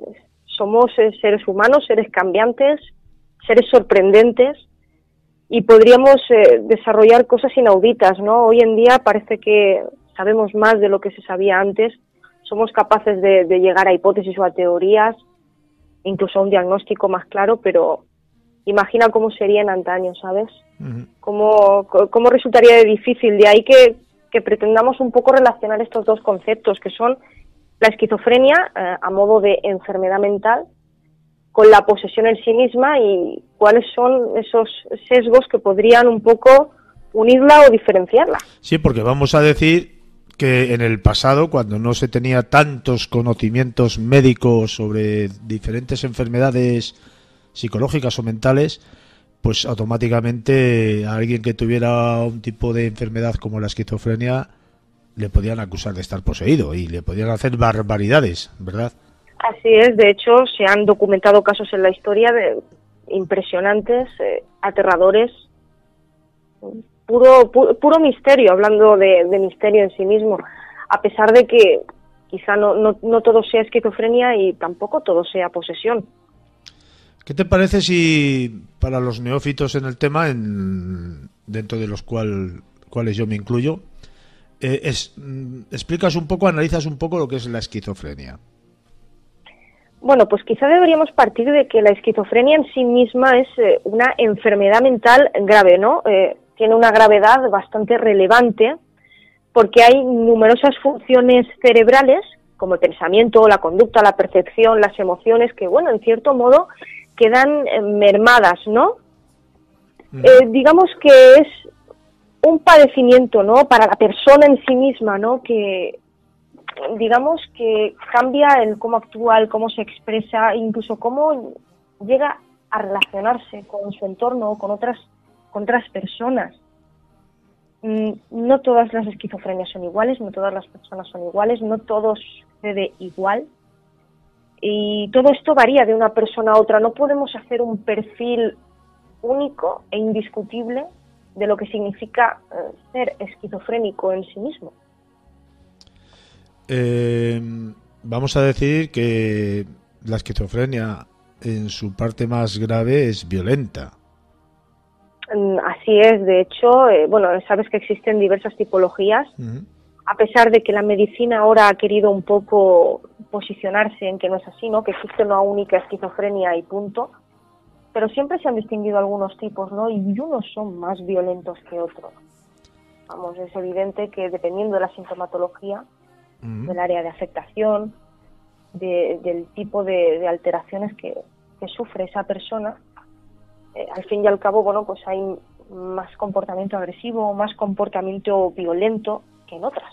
Somos seres humanos, seres cambiantes, seres sorprendentes, y podríamos desarrollar cosas inauditas, ¿no? Hoy en día parece que sabemos más de lo que se sabía antes. Somos capaces de llegar a hipótesis o a teorías, incluso a un diagnóstico más claro, pero imagina cómo sería en antaño, ¿sabes? Uh-huh. Cómo resultaría de difícil. De ahí que pretendamos un poco relacionar estos dos conceptos, que son la esquizofrenia a modo de enfermedad mental, con la posesión en sí misma, y cuáles son esos sesgos que podrían un poco unirla o diferenciarla. Sí, porque vamos a decir que en el pasado, cuando no se tenía tantos conocimientos médicos sobre diferentes enfermedades psicológicas o mentales, pues automáticamente a alguien que tuviera un tipo de enfermedad como la esquizofrenia le podían acusar de estar poseído y le podían hacer barbaridades, ¿verdad? Así es, de hecho se han documentado casos en la historia impresionantes, aterradores, puro misterio, hablando de misterio en sí mismo, a pesar de que quizá no todo sea esquizofrenia y tampoco todo sea posesión. ¿Qué te parece si para los neófitos en el tema, dentro de los cuales yo me incluyo, explicas un poco, analizas un poco lo que es la esquizofrenia? Bueno, pues quizá deberíamos partir de que la esquizofrenia en sí misma es una enfermedad mental grave, ¿no? Tiene una gravedad bastante relevante porque hay numerosas funciones cerebrales, como el pensamiento, la conducta, la percepción, las emociones, que, bueno, en cierto modo quedan mermadas, ¿no? Digamos que es un padecimiento, ¿no?, para la persona en sí misma, ¿no?, que digamos que cambia el cómo actúa, el cómo se expresa, incluso cómo llega a relacionarse con su entorno, con otras personas. No todas las esquizofrenias son iguales, no todas las personas son iguales, no todo sucede igual. Y todo esto varía de una persona a otra. No podemos hacer un perfil único e indiscutible de lo que significa ser esquizofrénico en sí mismo. Vamos a decir que la esquizofrenia en su parte más grave es violenta. Así es, de hecho, bueno, sabes que existen diversas tipologías, a pesar de que la medicina ahora ha querido un poco posicionarse en que no es así, ¿no?, que existe una única esquizofrenia y punto, pero siempre se han distinguido algunos tipos, ¿no?, y unos son más violentos que otros. Vamos, es evidente que dependiendo de la sintomatología, del área de afectación, del tipo de alteraciones que sufre esa persona, al fin y al cabo, bueno, pues hay más comportamiento agresivo, más comportamiento violento que en otras.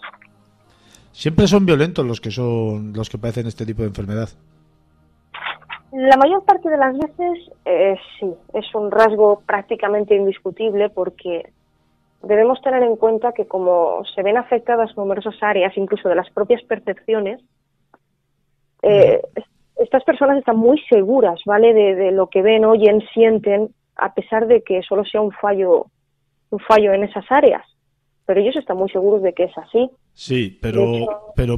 ¿Siempre son violentos los que padecen este tipo de enfermedad? La mayor parte de las veces sí, es un rasgo prácticamente indiscutible porque debemos tener en cuenta que como se ven afectadas numerosas áreas, incluso de las propias percepciones, estas personas están muy seguras, ¿vale?, de lo que ven, oyen, sienten, a pesar de que solo sea un fallo en esas áreas. Pero ellos están muy seguros de que es así. Sí, pero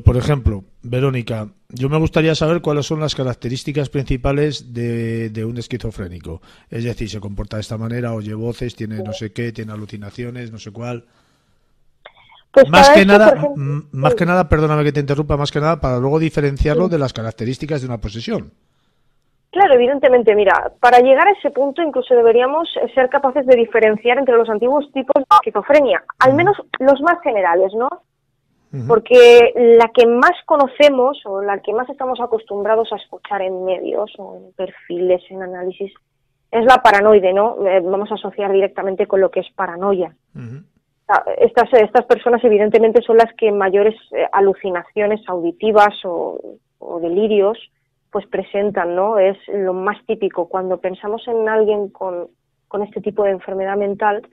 por ejemplo, Verónica, yo me gustaría saber cuáles son las características principales de un esquizofrénico. Es decir, se comporta de esta manera, oye voces, tiene no sé qué, tiene alucinaciones, no sé cuál. Pues más que nada, perdóname que te interrumpa, más que nada para luego diferenciarlo de las características de una posesión. Claro, evidentemente, mira, para llegar a ese punto incluso deberíamos ser capaces de diferenciar entre los antiguos tipos de esquizofrenia, al menos los más generales, ¿no? Porque la que más conocemos o la que más estamos acostumbrados a escuchar en medios o en perfiles, en análisis, es la paranoide, ¿no? Vamos a asociar directamente con lo que es paranoia. Estas personas evidentemente son las que mayores alucinaciones auditivas o delirios pues presentan, ¿no? Es lo más típico. Cuando pensamos en alguien con este tipo de enfermedad mental,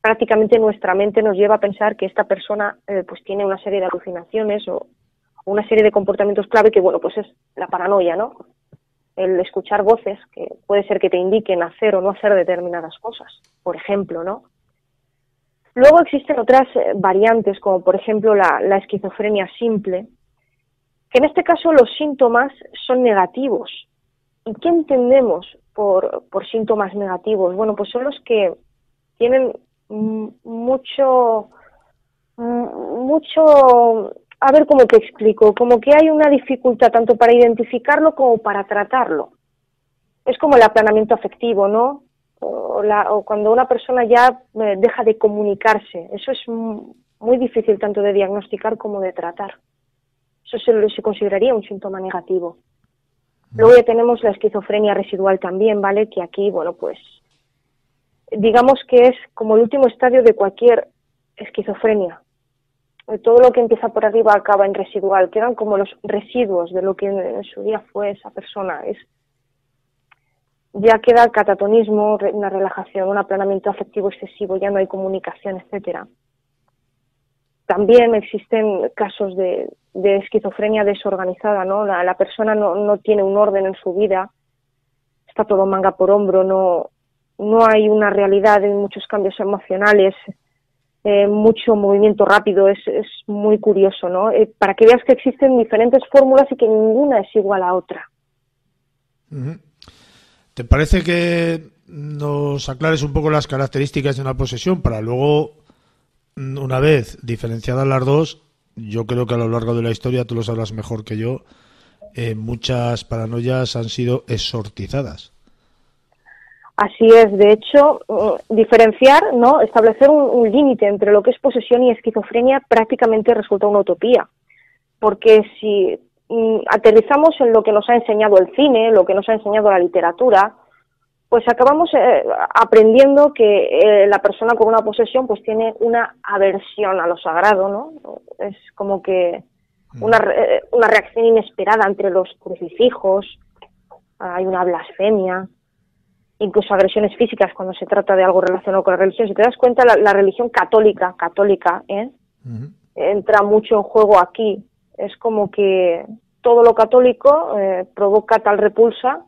prácticamente nuestra mente nos lleva a pensar que esta persona pues tiene una serie de alucinaciones o una serie de comportamientos clave que, bueno, pues es la paranoia, ¿no? El escuchar voces que puede ser que te indiquen hacer o no hacer determinadas cosas, por ejemplo, ¿no? Luego existen otras variantes, como por ejemplo la esquizofrenia simple, que en este caso los síntomas son negativos. ¿Y qué entendemos por síntomas negativos? Bueno, pues son los que tienen mucho, a ver cómo te explico, como que hay una dificultad tanto para identificarlo como para tratarlo. Es como el aplanamiento afectivo, ¿no? O cuando una persona ya deja de comunicarse. Eso es muy difícil tanto de diagnosticar como de tratar. Eso se consideraría un síntoma negativo. Luego ya tenemos la esquizofrenia residual también, ¿vale? Que aquí, bueno, pues digamos que es como el último estadio de cualquier esquizofrenia. Todo lo que empieza por arriba acaba en residual. Quedan como los residuos de lo que en su día fue esa persona. Ya queda el catatonismo, una relajación, un aplanamiento afectivo excesivo, ya no hay comunicación, etcétera. También existen casos de esquizofrenia desorganizada, ¿no? La persona no tiene un orden en su vida, está todo manga por hombro, no hay una realidad, hay muchos cambios emocionales, mucho movimiento rápido, es muy curioso, ¿no? Para que veas que existen diferentes fórmulas y que ninguna es igual a otra. ¿Te parece que nos aclares un poco las características de una posesión para luego, una vez diferenciadas las dos, yo creo que a lo largo de la historia, tú lo sabrás mejor que yo, muchas paranoias han sido exorcizadas. Así es, de hecho, diferenciar, ¿no? Establecer un límite entre lo que es posesión y esquizofrenia prácticamente resulta una utopía, porque si aterrizamos en lo que nos ha enseñado el cine, lo que nos ha enseñado la literatura, pues acabamos aprendiendo que la persona con una posesión pues tiene una aversión a lo sagrado, ¿no? Es como que una reacción inesperada entre los crucifijos, hay una blasfemia, incluso agresiones físicas cuando se trata de algo relacionado con la religión. Si te das cuenta, la religión católica, entra mucho en juego aquí. Es como que todo lo católico provoca tal repulsa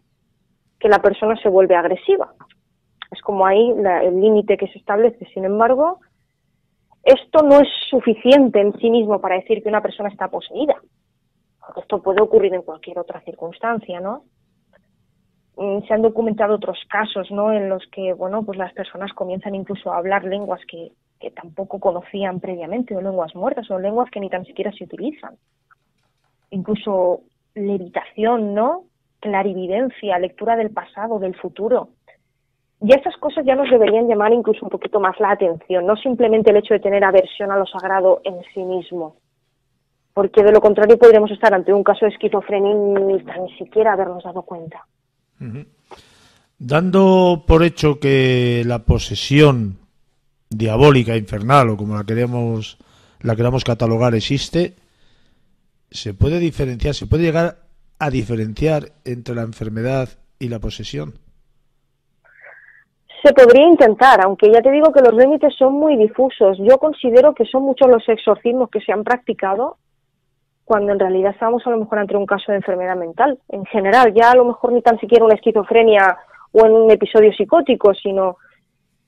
que la persona se vuelve agresiva. Es como ahí el límite que se establece. Sin embargo, esto no es suficiente en sí mismo para decir que una persona está poseída, porque esto puede ocurrir en cualquier otra circunstancia, ¿no? Se han documentado otros casos, ¿no?, en los que, bueno, pues las personas comienzan incluso a hablar lenguas que tampoco conocían previamente, o lenguas muertas, o lenguas que ni tan siquiera se utilizan. Incluso levitación, ¿no?, clarividencia, lectura del pasado, del futuro. Y estas cosas ya nos deberían llamar incluso un poquito más la atención, no simplemente el hecho de tener aversión a lo sagrado en sí mismo, porque de lo contrario podríamos estar ante un caso de esquizofrenia y ni tan siquiera habernos dado cuenta. Dando por hecho que la posesión diabólica, infernal, o como la queramos catalogar, existe, ¿se puede diferenciar, se puede llegar a diferenciar entre la enfermedad y la posesión? Se podría intentar, aunque ya te digo que los límites son muy difusos. Yo considero que son muchos los exorcismos que se han practicado cuando en realidad estamos a lo mejor ante un caso de enfermedad mental. En general, ya a lo mejor ni tan siquiera una esquizofrenia o en un episodio psicótico, sino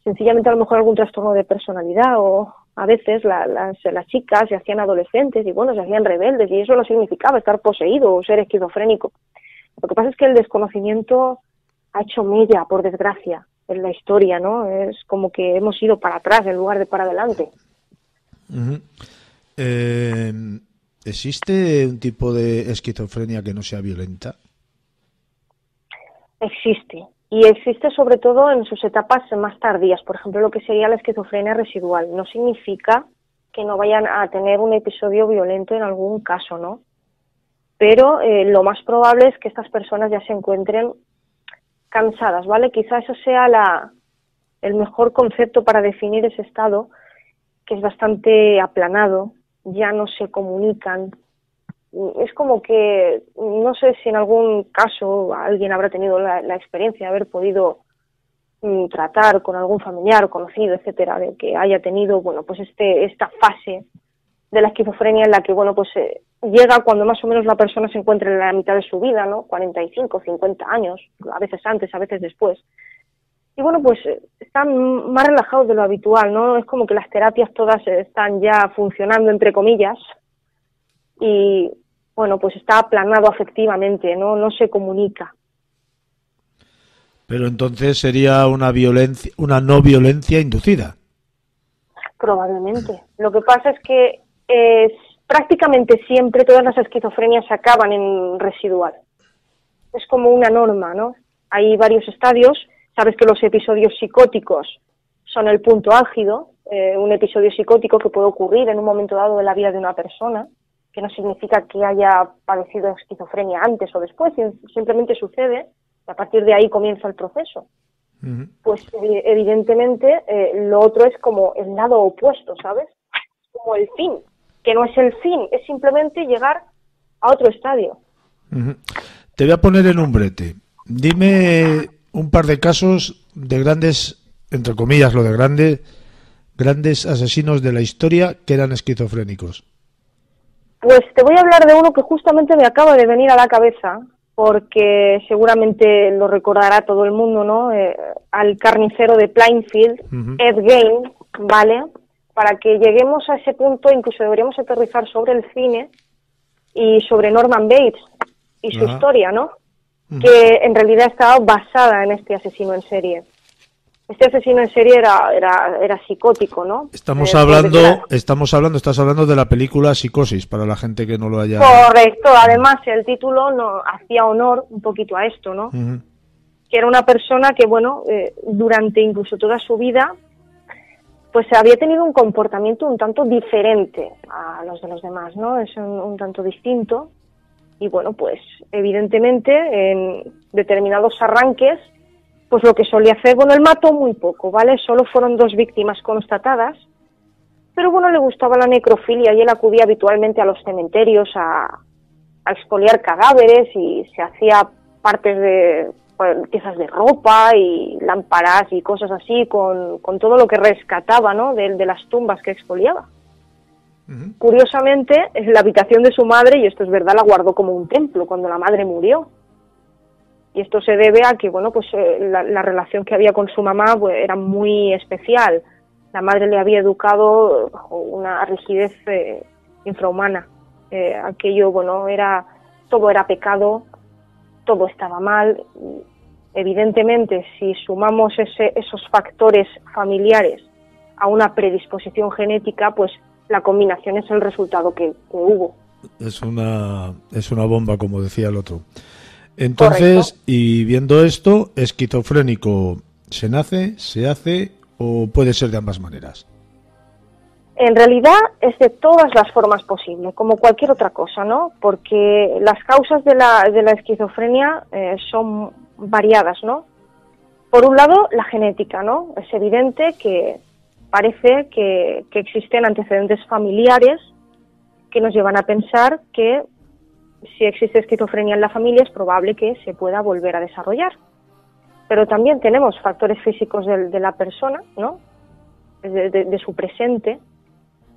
sencillamente a lo mejor algún trastorno de personalidad, o a veces las chicas se hacían adolescentes y bueno, se hacían rebeldes, y eso no significaba estar poseído o ser esquizofrénico. Lo que pasa es que el desconocimiento ha hecho mella, por desgracia, en la historia, ¿no? Es como que hemos ido para atrás en lugar de para adelante. ¿Existe un tipo de esquizofrenia que no sea violenta? Existe. Y existe sobre todo en sus etapas más tardías. Por ejemplo, lo que sería la esquizofrenia residual. No significa que no vayan a tener un episodio violento en algún caso, ¿no? Pero lo más probable es que estas personas ya se encuentren cansadas, ¿vale? Quizá eso sea el mejor concepto para definir ese estado, que es bastante aplanado, ya no se comunican. Es como que, no sé si en algún caso alguien habrá tenido la experiencia de haber podido tratar con algún familiar o conocido, etcétera, de que haya tenido, bueno, pues esta fase de la esquizofrenia en la que, bueno, pues llega cuando más o menos la persona se encuentra en la mitad de su vida, ¿no? 45, 50 años, a veces antes, a veces después. Y bueno, pues están más relajados de lo habitual, ¿no? Es como que las terapias todas están ya funcionando, entre comillas, y bueno, pues está aplanado afectivamente, no se comunica. Pero entonces sería una no violencia inducida. Probablemente. Lo que pasa es que prácticamente siempre todas las esquizofrenias acaban en residual. Es como una norma, ¿no? Hay varios estadios. Sabes que los episodios psicóticos son el punto álgido. Un episodio psicótico que puede ocurrir en un momento dado de la vida de una persona, que no significa que haya padecido esquizofrenia antes o después, simplemente sucede, y a partir de ahí comienza el proceso. Pues evidentemente lo otro es como el lado opuesto, ¿sabes? Como el fin, que no es el fin, es simplemente llegar a otro estadio. Te voy a poner en un brete. Dime un par de casos de grandes, entre comillas lo de grandes asesinos de la historia que eran esquizofrénicos. Pues te voy a hablar de uno que justamente me acaba de venir a la cabeza, porque seguramente lo recordará todo el mundo, ¿no? Al carnicero de Plainfield, Ed Gein, ¿vale? Para que lleguemos a ese punto, incluso deberíamos aterrizar sobre el cine y sobre Norman Bates y su historia, ¿no? Que en realidad estaba basada en este asesino en serie. Este asesino en serie era psicótico, ¿no? Estás hablando de la película Psicosis, para la gente que no lo haya... Correcto, además el título no hacía honor un poquito a esto, ¿no? Uh-huh. Que era una persona que, bueno, durante incluso toda su vida, pues había tenido un comportamiento un tanto diferente a los de los demás, ¿no? Es un tanto distinto. Y bueno, pues evidentemente en determinados arranques, pues lo que solía hacer, bueno, él mató muy poco, ¿vale? Solo fueron 2 víctimas constatadas, pero bueno, le gustaba la necrofilia y él acudía habitualmente a los cementerios a expoliar cadáveres y se hacía partes de piezas de ropa y lámparas y cosas así con todo lo que rescataba, ¿no? De las tumbas que expoliaba. Uh-huh. Curiosamente, en la habitación de su madre, y esto es verdad, la guardó como un templo cuando la madre murió. Y esto se debe a que, bueno, pues la relación que había con su mamá pues, era muy especial. La madre le había educado bajo una rigidez infrahumana. Aquello, bueno, todo era pecado, todo estaba mal. Evidentemente, si sumamos esos factores familiares a una predisposición genética, pues la combinación es el resultado que hubo. Es una bomba, como decía el otro. Entonces, correcto. Y viendo esto, ¿esquizofrénico se nace, se hace o puede ser de ambas maneras? En realidad es de todas las formas posibles, como cualquier otra cosa, ¿no? Porque las causas de la esquizofrenia son variadas, ¿no? Por un lado, la genética, ¿no? Es evidente que parece que existen antecedentes familiares que nos llevan a pensar que si existe esquizofrenia en la familia es probable que se pueda volver a desarrollar. Pero también tenemos factores físicos de la persona, ¿no? De su presente,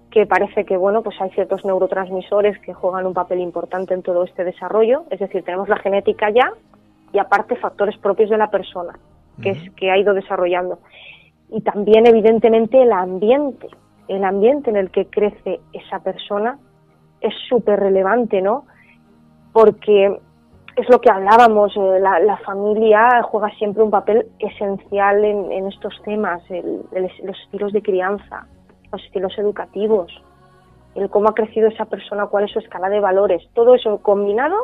que parece que, bueno, pues hay ciertos neurotransmisores que juegan un papel importante en todo este desarrollo. Es decir, tenemos la genética ya y aparte factores propios de la persona que ha ido desarrollando. Y también, evidentemente, el ambiente en el que crece esa persona es súper relevante, ¿no? Porque es lo que hablábamos, la familia juega siempre un papel esencial en estos temas, los estilos de crianza, los estilos educativos, el cómo ha crecido esa persona, cuál es su escala de valores, todo eso combinado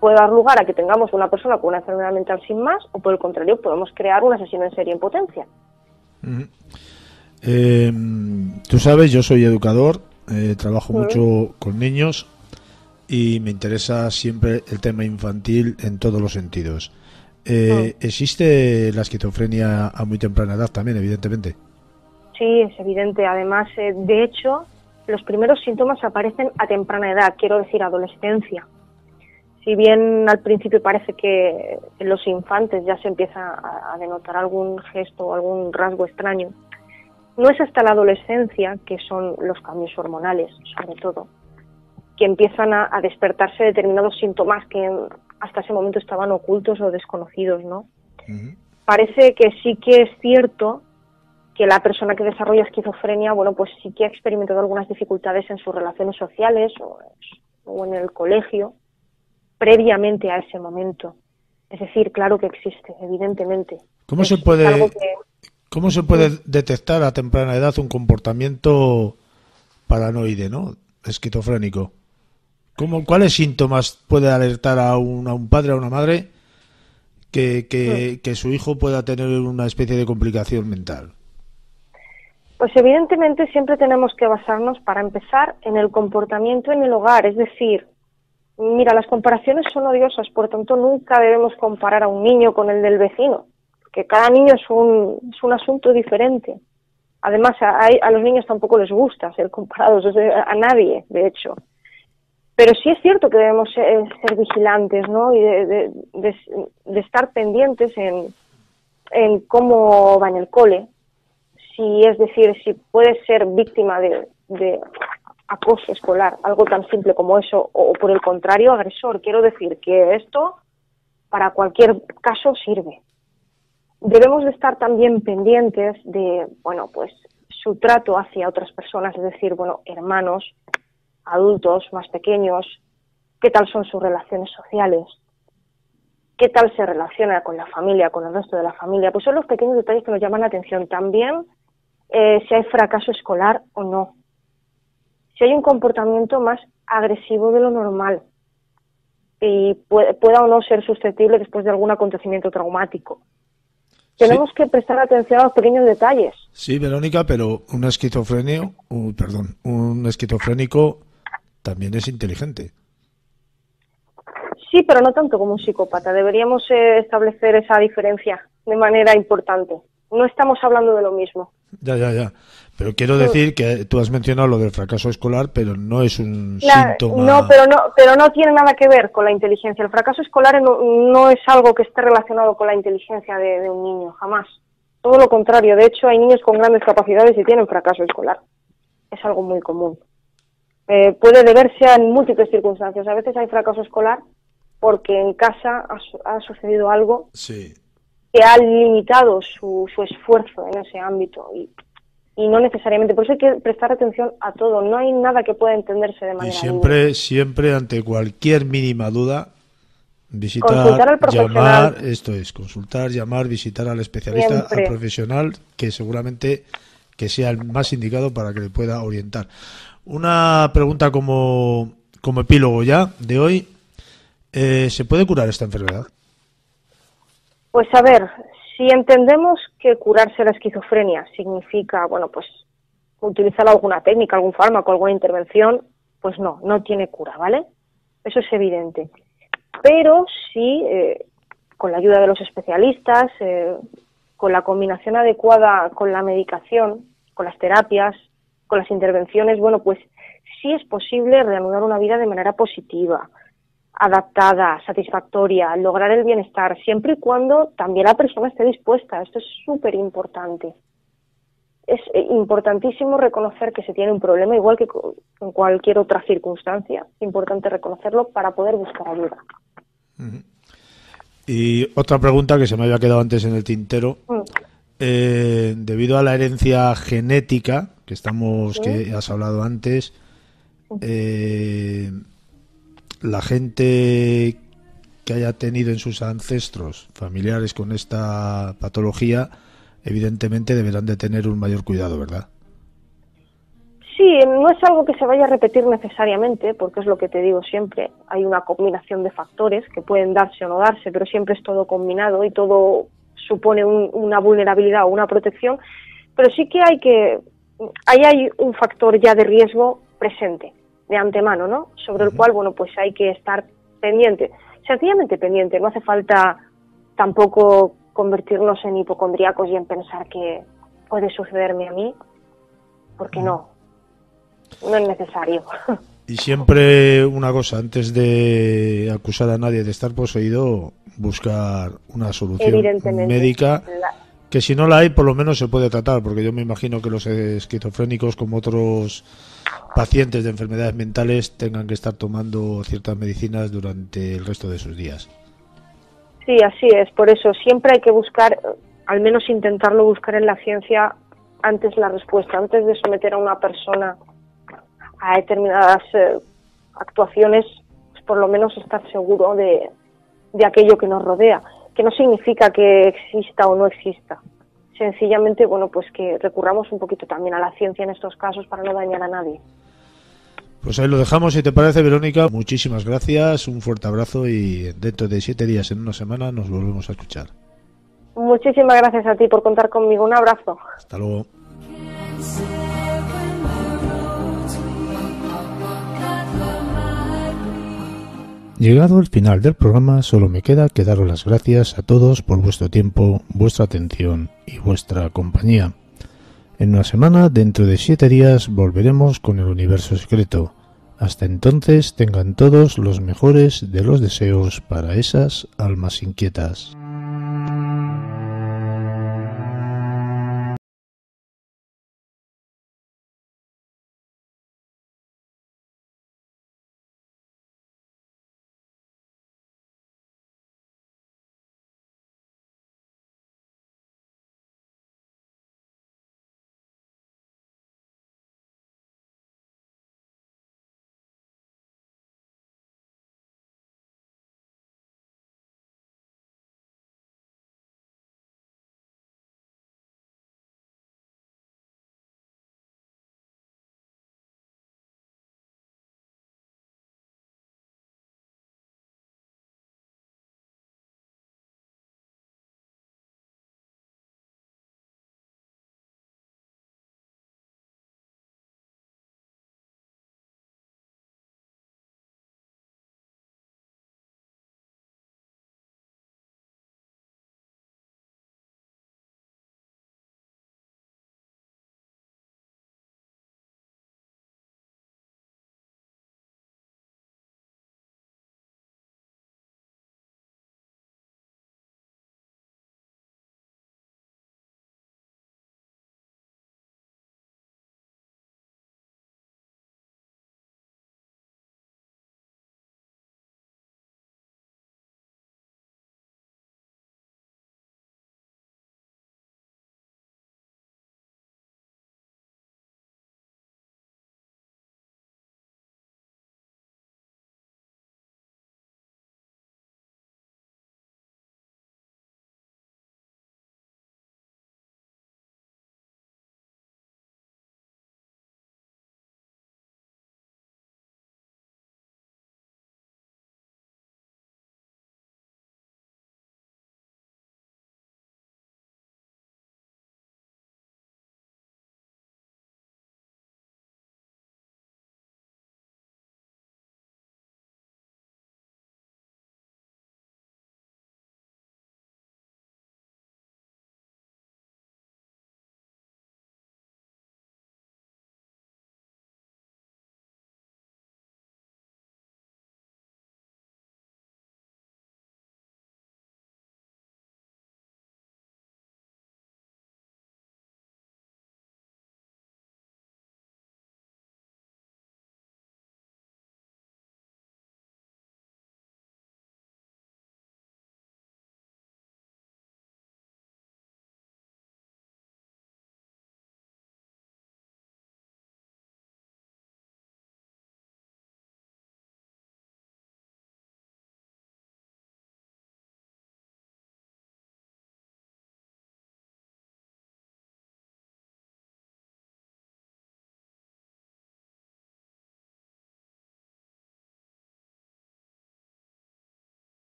puede dar lugar a que tengamos una persona con una enfermedad mental sin más, o por el contrario, podemos crear un asesino en serie en potencia. Uh-huh. Tú sabes, yo soy educador, trabajo mucho con niños y me interesa siempre el tema infantil en todos los sentidos. ¿Existe la esquizofrenia a muy temprana edad también, evidentemente? Sí, es evidente. Además, de hecho, los primeros síntomas aparecen a temprana edad, quiero decir, adolescencia. Si bien al principio parece que en los infantes ya se empieza a denotar algún gesto o algún rasgo extraño, no es hasta la adolescencia, que son los cambios hormonales, sobre todo, que empiezan a despertarse determinados síntomas que hasta ese momento estaban ocultos o desconocidos, ¿no? Uh-huh. Parece que sí que es cierto que la persona que desarrolla esquizofrenia, bueno, pues sí que ha experimentado algunas dificultades en sus relaciones sociales o en el colegio previamente a ese momento. Es decir, claro que existe, evidentemente. ¿Cómo se puede detectar a temprana edad un comportamiento paranoide, ¿no? Esquizofrénico? ¿Cuáles síntomas puede alertar a un padre o a una madre que su hijo pueda tener una especie de complicación mental? Pues evidentemente siempre tenemos que basarnos, para empezar, en el comportamiento en el hogar. Es decir, mira, las comparaciones son odiosas, por tanto nunca debemos comparar a un niño con el del vecino, que cada niño es un asunto diferente. Además, a los niños tampoco les gusta ser comparados, a nadie, de hecho. Pero sí es cierto que debemos ser vigilantes, ¿no? Y de estar pendientes en cómo va en el cole. Es decir, si puede ser víctima de acoso escolar, algo tan simple como eso, o por el contrario, agresor. Quiero decir que esto, para cualquier caso, sirve. Debemos de estar también pendientes de, bueno, pues su trato hacia otras personas, es decir, bueno, hermanos, adultos más pequeños, qué tal son sus relaciones sociales. qué tal se relaciona con la familia, con el resto de la familia. Pues son los pequeños detalles que nos llaman la atención. También si hay fracaso escolar o no. Si hay un comportamiento más agresivo de lo normal y pueda o no ser susceptible después de algún acontecimiento traumático. Tenemos que prestar atención a los pequeños detalles. Sí, Verónica, pero un esquizofrénico también es inteligente. Sí, pero no tanto como un psicópata. Deberíamos establecer esa diferencia de manera importante. No estamos hablando de lo mismo. Ya. Pero quiero decir que tú has mencionado lo del fracaso escolar, pero no es un síntoma... No, pero no tiene nada que ver con la inteligencia. El fracaso escolar no es algo que esté relacionado con la inteligencia de un niño, jamás. Todo lo contrario. De hecho, hay niños con grandes capacidades y tienen fracaso escolar. Es algo muy común. Puede deberse a múltiples circunstancias. A veces hay fracaso escolar porque en casa ha sucedido algo que ha limitado su esfuerzo en ese ámbito y no necesariamente. Por eso hay que prestar atención a todo. No hay nada que pueda entenderse de manera libre. Siempre ante cualquier mínima duda, consultar al profesional. Consultar, llamar, visitar al especialista, al profesional, que seguramente que sea el más indicado para que le pueda orientar. Una pregunta como epílogo ya de hoy. ¿Se puede curar esta enfermedad? Pues a ver, si entendemos que curarse la esquizofrenia significa, pues utilizar alguna técnica, algún fármaco, alguna intervención, pues no tiene cura, ¿vale? Eso es evidente. Pero sí, con la ayuda de los especialistas, con la combinación adecuada con la medicación, con las terapias, con las intervenciones, pues sí es posible reanudar una vida de manera positiva, adaptada, satisfactoria, lograr el bienestar, siempre y cuando también la persona esté dispuesta. Esto es súper importante. Es importantísimo reconocer que se tiene un problema, igual que en cualquier otra circunstancia. Es importante reconocerlo para poder buscar ayuda. Y otra pregunta que se me había quedado antes en el tintero. Debido a la herencia genética que has hablado antes, la gente que haya tenido en sus ancestros familiares con esta patología, evidentemente deberán de tener un mayor cuidado, ¿verdad? Sí, no es algo que se vaya a repetir necesariamente, porque es lo que te digo siempre. Hay una combinación de factores que pueden darse o no darse, pero siempre es todo combinado y todo supone una vulnerabilidad o una protección. Pero sí que ahí hay un factor ya de riesgo presente, de antemano, ¿no? Sobre el cual, pues hay que estar pendiente, sencillamente pendiente. No hace falta tampoco convertirnos en hipocondríacos y en pensar que puede sucederme a mí, porque no es necesario. Y siempre una cosa, antes de acusar a nadie de estar poseído, buscar una solución médica, que si no la hay, por lo menos se puede tratar, porque yo me imagino que los esquizofrénicos, como otros pacientes de enfermedades mentales, tengan que estar tomando ciertas medicinas durante el resto de sus días. Sí, así es. Por eso siempre hay que buscar, al menos intentarlo buscar en la ciencia antes la respuesta, antes de someter a una persona a determinadas actuaciones, pues por lo menos estar seguro de aquello que nos rodea, que no significa que exista o no exista. Sencillamente, pues que recurramos un poquito también a la ciencia en estos casos para no dañar a nadie. Pues ahí lo dejamos, si te parece, Verónica. Muchísimas gracias, un fuerte abrazo y dentro de 7 días, en una semana, nos volvemos a escuchar. Muchísimas gracias a ti por contar conmigo. Un abrazo. Hasta luego. Llegado el final del programa, solo me queda que daros las gracias a todos por vuestro tiempo, vuestra atención y vuestra compañía. En una semana, dentro de 7 días, volveremos con el universo secreto. Hasta entonces, tengan todos los mejores de los deseos para esas almas inquietas.